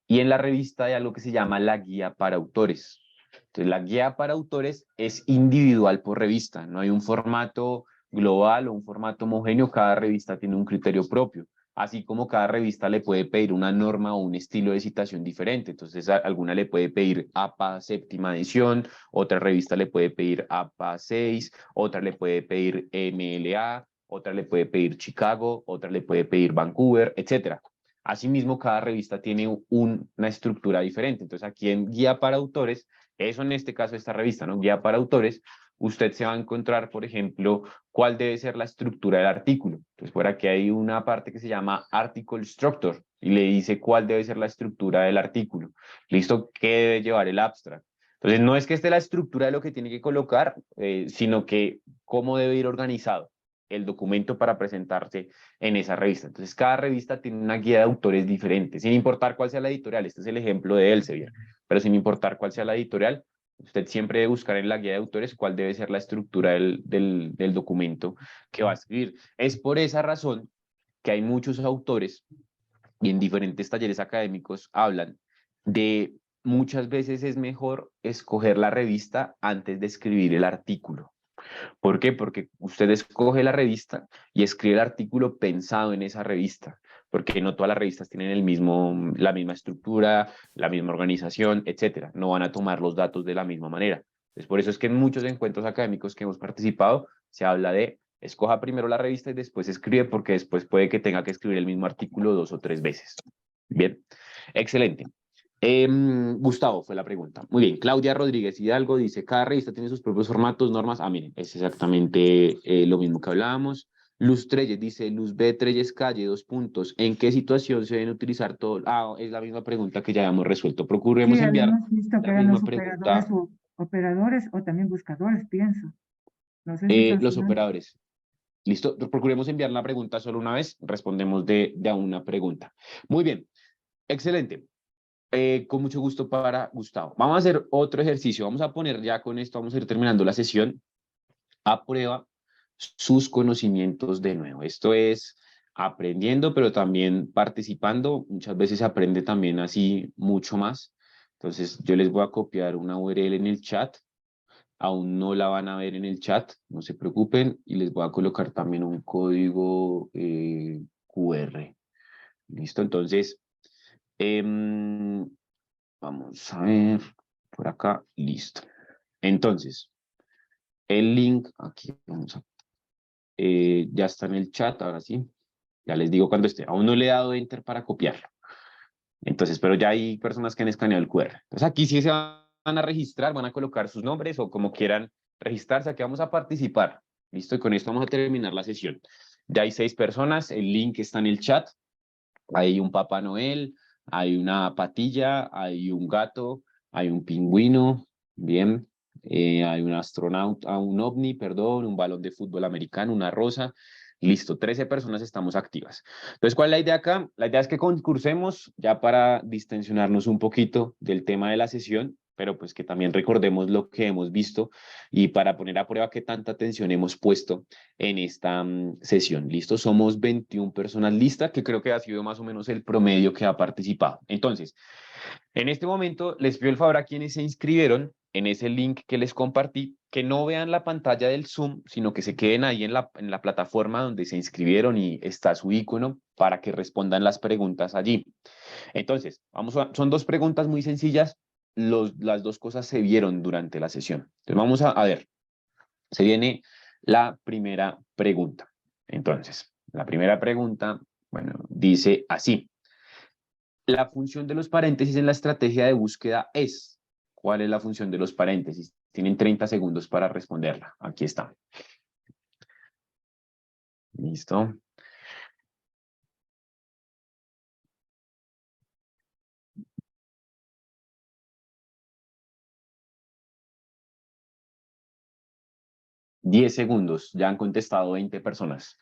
y en la revista hay algo que se llama la guía para autores. Entonces la guía para autores es individual por revista, no hay un formato global o un formato homogéneo, cada revista tiene un criterio propio, así como cada revista le puede pedir una norma o un estilo de citación diferente. Entonces alguna le puede pedir APA séptima edición, otra revista le puede pedir APA 6, otra le puede pedir MLA, otra le puede pedir Chicago, otra le puede pedir Vancouver, etcétera. Asimismo, cada revista tiene una estructura diferente. Entonces, aquí en Guía para Autores, eso en este caso esta revista, ¿no? Guía para Autores, usted se va a encontrar, por ejemplo, cuál debe ser la estructura del artículo. Entonces, por aquí hay una parte que se llama Article Structure y le dice cuál debe ser la estructura del artículo. ¿Listo? ¿Qué debe llevar el abstract? Entonces, no es que esté la estructura de lo que tiene que colocar, sino que cómo debe ir organizado el documento para presentarse en esa revista. Entonces, cada revista tiene una guía de autores diferente, sin importar cuál sea la editorial. Este es el ejemplo de Elsevier, pero sin importar cuál sea la editorial, usted siempre debe buscar en la guía de autores cuál debe ser la estructura del documento que va a escribir. Es por esa razón que hay muchos autores y en diferentes talleres académicos hablan de muchas veces es mejor escoger la revista antes de escribir el artículo. ¿Por qué? Porque usted escoge la revista y escribe el artículo pensado en esa revista, porque no todas las revistas tienen la misma estructura, la misma organización, etcétera. No van a tomar los datos de la misma manera. Entonces, por eso es que en muchos encuentros académicos que hemos participado se habla de escoja primero la revista y después escribe, porque después puede que tenga que escribir el mismo artículo 2 o 3 veces. Bien, excelente. Gustavo fue la pregunta. Muy bien, Claudia Rodríguez Hidalgo dice, cada revista tiene sus propios formatos, normas. Ah, miren, es exactamente lo mismo que hablábamos. Luz Treyes dice, Luz B. Treyes Calle, 2 puntos. ¿En qué situación se deben utilizar todos? Ah, es la misma pregunta que ya hemos resuelto. Procuremos Sí, enviar habíamos visto que la eran misma los operadores pregunta. operadores o también buscadores, pienso. No sé si son Los sinónimos. operadores. Listo, procuremos enviar la pregunta solo una vez, respondemos de a una pregunta. Muy bien, excelente. Con mucho gusto para Gustavo. Vamos a hacer otro ejercicio, vamos a poner ya con esto, vamos a ir terminando la sesión, a prueba sus conocimientos de nuevo. Esto es aprendiendo, pero también participando. Muchas veces se aprende también así mucho más. Entonces yo les voy a copiar una URL en el chat. Aún no la van a ver en el chat, no se preocupen, y les voy a colocar también un código QR. ¿Listo? Entonces, vamos a ver por acá, listo. Entonces, el link, aquí vamos a, ya está en el chat, ahora sí. Ya les digo cuando esté. Aún no le he dado enter para copiarlo. Entonces, pero ya hay personas que han escaneado el QR. Entonces, aquí sí se van a registrar, van a colocar sus nombres o como quieran registrarse. Aquí vamos a participar. Listo, y con esto vamos a terminar la sesión. Ya hay 6 personas, el link está en el chat. Hay un Papá Noel, hay una patilla, hay un gato, hay un pingüino, bien, hay un astronauta, un ovni, perdón, un balón de fútbol americano, una rosa. Listo, 13 personas estamos activas. Entonces, ¿cuál es la idea acá? La idea es que concursemos ya para distensionarnos un poquito del tema de la sesión, pero pues que también recordemos lo que hemos visto y para poner a prueba qué tanta atención hemos puesto en esta sesión. ¿Listo? Somos 21 personas listas, que creo que ha sido más o menos el promedio que ha participado. Entonces, en este momento les pido el favor a quienes se inscribieron en ese link que les compartí, que no vean la pantalla del Zoom, sino que se queden ahí en la plataforma donde se inscribieron y está su icono para que respondan las preguntas allí. Entonces, son 2 preguntas muy sencillas. Las 2 cosas se vieron durante la sesión. Entonces, vamos a ver. Se viene la primera pregunta. Entonces, la primera pregunta, bueno, dice así. La función de los paréntesis en la estrategia de búsqueda es. ¿Cuál es la función de los paréntesis? Tienen 30 segundos para responderla. Aquí está. ¿Listo? $10. Ya han contestado 20 personas.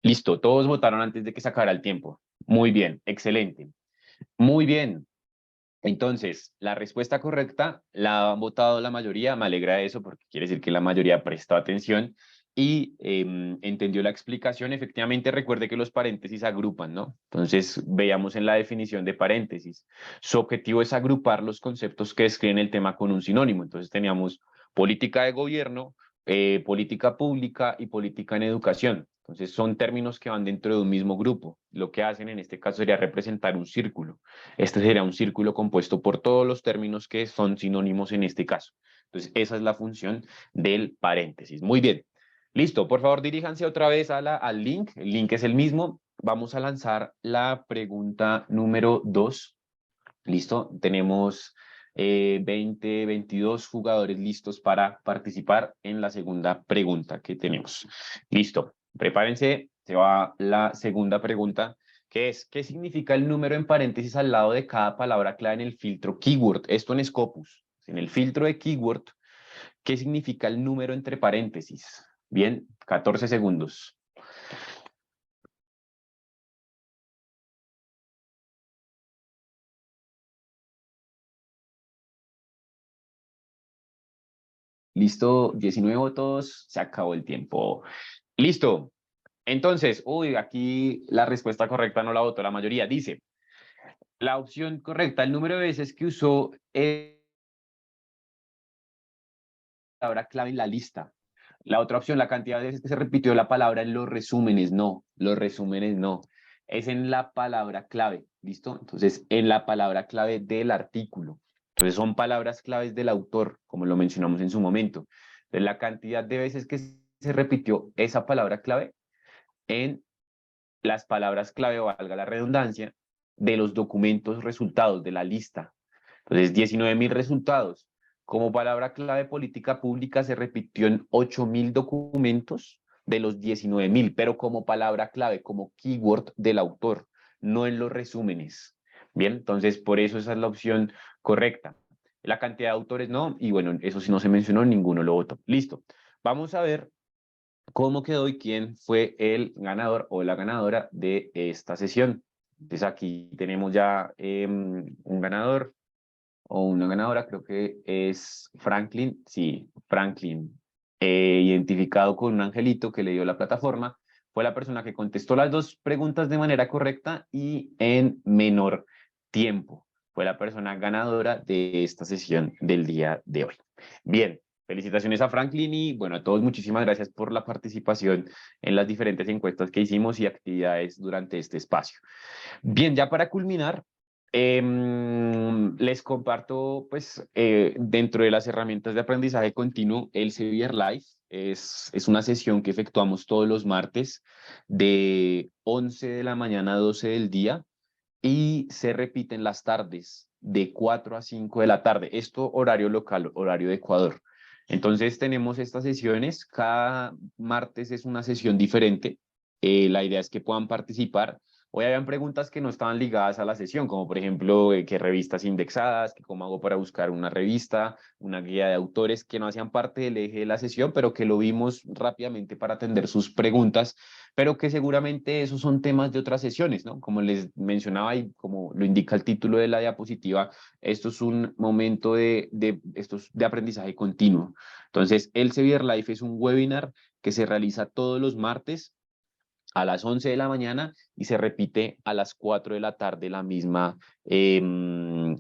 Listo, todos votaron antes de que se acabara el tiempo. Muy bien, excelente. Muy bien. Entonces, la respuesta correcta la han votado la mayoría, me alegra eso porque quiere decir que la mayoría prestó atención y entendió la explicación. Efectivamente, recuerde que los paréntesis agrupan, ¿no? Entonces, veamos en la definición de paréntesis. Su objetivo es agrupar los conceptos que describen el tema con un sinónimo. Entonces, teníamos política de gobierno, política pública y política en educación. Entonces, son términos que van dentro de un mismo grupo. Lo que hacen en este caso sería representar un círculo. Este sería un círculo compuesto por todos los términos que son sinónimos en este caso. Entonces, esa es la función del paréntesis. Muy bien. Listo, por favor, diríjanse otra vez al link. El link es el mismo. Vamos a lanzar la pregunta número 2. Listo, tenemos 20, 22 jugadores listos para participar en la segunda pregunta que tenemos. Listo, prepárense, se va la segunda pregunta, que es, ¿qué significa el número en paréntesis al lado de cada palabra clave en el filtro keyword? Esto en Scopus. En el filtro de keyword, ¿qué significa el número entre paréntesis? Bien, 14 segundos. Listo, 19 votos, se acabó el tiempo. Listo. Entonces, uy, aquí la respuesta correcta no la votó la mayoría. Dice, la opción correcta, el número de veces que usó la palabra clave en la lista. La otra opción, la cantidad de veces que se repitió la palabra en los resúmenes, no, los resúmenes no. Es en la palabra clave, ¿listo? Entonces, en la palabra clave del artículo. Entonces, son palabras claves del autor, como lo mencionamos en su momento. Entonces, la cantidad de veces que se repitió esa palabra clave en las palabras clave, valga la redundancia, de los documentos resultados de la lista. Entonces, 19.000 resultados. Como palabra clave política pública se repitió en 8.000 documentos, de los 19.000, pero como palabra clave, como keyword del autor, no en los resúmenes. Bien, entonces por eso esa es la opción correcta. La cantidad de autores no, y bueno, eso sí no se mencionó, ninguno lo votó. Listo. Vamos a ver cómo quedó y quién fue el ganador o la ganadora de esta sesión. Entonces aquí tenemos ya un ganador o una ganadora, creo que es Franklin, sí, Franklin, identificado con un angelito que le dio la plataforma, fue la persona que contestó las dos preguntas de manera correcta y en menor tiempo. Fue la persona ganadora de esta sesión del día de hoy. Bien, felicitaciones a Franklin y bueno, a todos muchísimas gracias por la participación en las diferentes encuestas que hicimos y actividades durante este espacio. Bien, ya para culminar, les comparto, pues, dentro de las herramientas de aprendizaje continuo, el Elsevier Live es una sesión que efectuamos todos los martes de 11 de la mañana a 12 del día y se repiten las tardes de 4 a 5 de la tarde. Esto horario local, horario de Ecuador. Entonces tenemos estas sesiones, cada martes es una sesión diferente. La idea es que puedan participar. Hoy habían preguntas que no estaban ligadas a la sesión, como por ejemplo, qué revistas indexadas, que cómo hago para buscar una revista, una guía de autores que no hacían parte del eje de la sesión, pero que lo vimos rápidamente para atender sus preguntas, pero que seguramente esos son temas de otras sesiones, ¿no? Como les mencionaba y como lo indica el título de la diapositiva, esto es un momento de aprendizaje continuo. Entonces, el Elsevier Life es un webinar que se realiza todos los martes a las 11 de la mañana y se repite a las 4 de la tarde la misma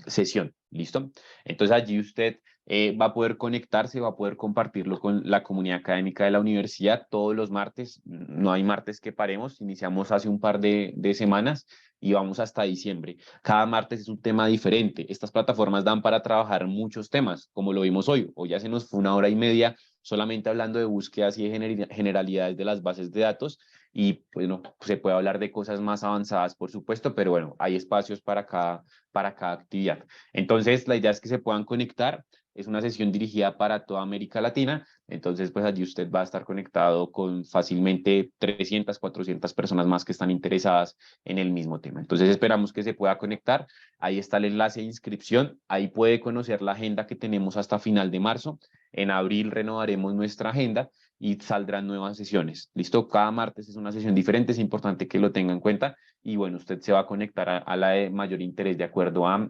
sesión. ¿Listo? Entonces allí usted va a poder conectarse, va a poder compartirlo con la comunidad académica de la universidad todos los martes. No hay martes que paremos, iniciamos hace un par de semanas y vamos hasta diciembre. Cada martes es un tema diferente. Estas plataformas dan para trabajar muchos temas, como lo vimos hoy. Hoy ya se nos fue 1 hora y media solamente hablando de búsquedas y de generalidades de las bases de datos y bueno, se puede hablar de cosas más avanzadas, por supuesto, pero bueno, hay espacios para cada actividad. Entonces, la idea es que se puedan conectar. Es una sesión dirigida para toda América Latina, entonces pues allí usted va a estar conectado con fácilmente 300, 400 personas más que están interesadas en el mismo tema. Entonces esperamos que se pueda conectar. Ahí está el enlace de inscripción, ahí puede conocer la agenda que tenemos hasta final de marzo. En abril renovaremos nuestra agenda y saldrán nuevas sesiones. ¿Listo? Cada martes es una sesión diferente, es importante que lo tenga en cuenta y bueno, usted se va a conectar a la de mayor interés de acuerdo a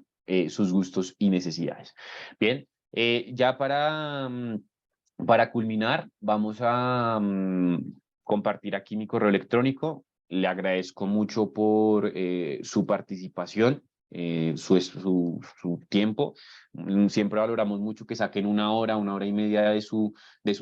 sus gustos y necesidades. Bien, ya para culminar, vamos a compartir aquí mi correo electrónico. Le agradezco mucho por su participación, su tiempo. Siempre valoramos mucho que saquen 1 hora y media de su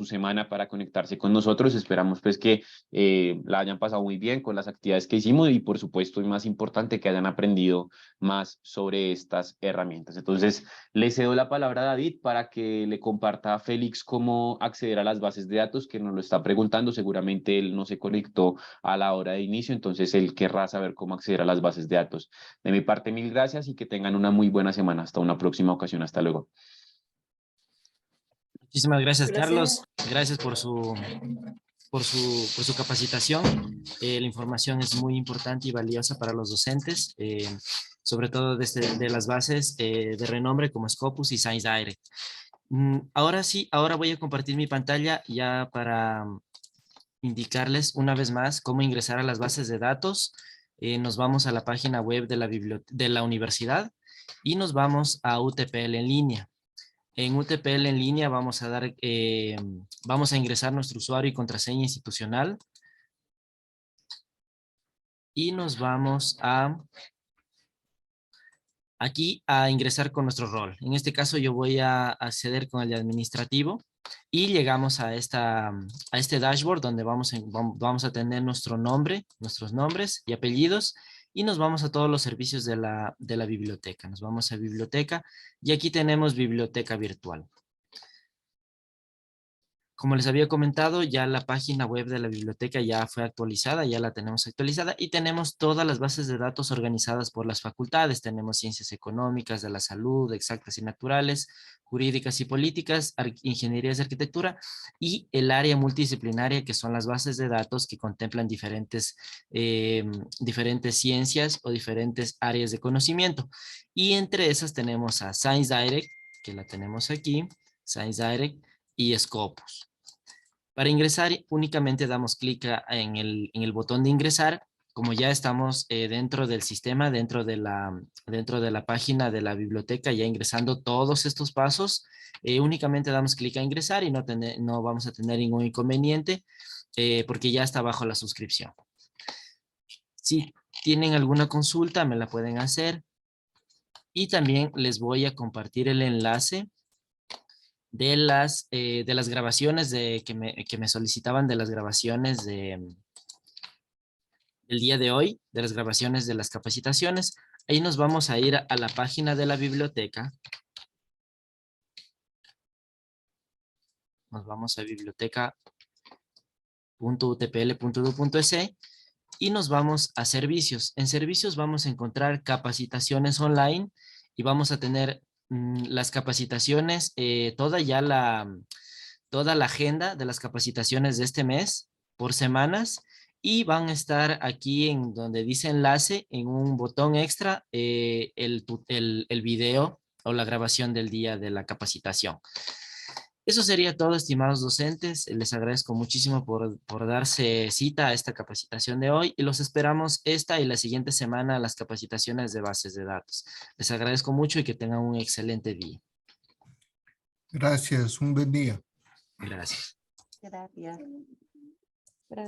semana para conectarse con nosotros. Esperamos pues que la hayan pasado muy bien con las actividades que hicimos y por supuesto, y más importante, que hayan aprendido más sobre estas herramientas. Entonces, le cedo la palabra a David para que le comparta a Félix cómo acceder a las bases de datos, que nos lo está preguntando. Seguramente él no se conectó a la hora de inicio, entonces él querrá saber cómo acceder a las bases de datos. De mi parte, mil gracias y que tengan una muy buena semana. Hasta una próxima ocasión. Hasta luego. Muchísimas gracias, Carlos. Gracias por su capacitación. La información es muy importante y valiosa para los docentes, sobre todo de las bases de renombre como Scopus y Science Direct. Ahora sí, ahora voy a compartir mi pantalla ya para indicarles una vez más cómo ingresar a las bases de datos. Nos vamos a la página web de la universidad y nos vamos a UTPL en línea. En UTPL en línea vamos a ingresar nuestro usuario y contraseña institucional y nos vamos aquí a ingresar con nuestro rol. En este caso yo voy a acceder con el de administrativo y llegamos a este dashboard donde vamos a tener nuestro nombre, nuestros nombres y apellidos y nos vamos a todos los servicios de la biblioteca. Nos vamos a biblioteca y aquí tenemos biblioteca virtual. Como les había comentado, ya la página web de la biblioteca ya fue actualizada, ya la tenemos actualizada y tenemos todas las bases de datos organizadas por las facultades. Tenemos ciencias económicas, de la salud, exactas y naturales, jurídicas y políticas, ingenierías de arquitectura y el área multidisciplinaria, que son las bases de datos que contemplan diferentes ciencias o diferentes áreas de conocimiento. Y entre esas tenemos a Science Direct, que la tenemos aquí, Science Direct, y Scopus. Para ingresar únicamente damos clic en el botón de ingresar. Como ya estamos dentro del sistema, dentro de la página de la biblioteca, ya ingresando todos estos pasos, únicamente damos clic a ingresar y no vamos a tener ningún inconveniente porque ya está bajo la suscripción. Si tienen alguna consulta, me la pueden hacer. Y también les voy a compartir el enlace de las grabaciones que me solicitaban, de las grabaciones del día de hoy, de las grabaciones de las capacitaciones. Ahí nos vamos a ir a la página de la biblioteca. Nos vamos a biblioteca.utpl.edu.es y nos vamos a servicios. En servicios vamos a encontrar capacitaciones online y vamos a tener las capacitaciones, toda la agenda de las capacitaciones de este mes por semanas y van a estar aquí en donde dice enlace, en un botón extra, el video o la grabación del día de la capacitación. Eso sería todo, estimados docentes. Les agradezco muchísimo por darse cita a esta capacitación de hoy y los esperamos esta y la siguiente semana a las capacitaciones de bases de datos. Les agradezco mucho y que tengan un excelente día. Gracias, un buen día. Gracias. Gracias.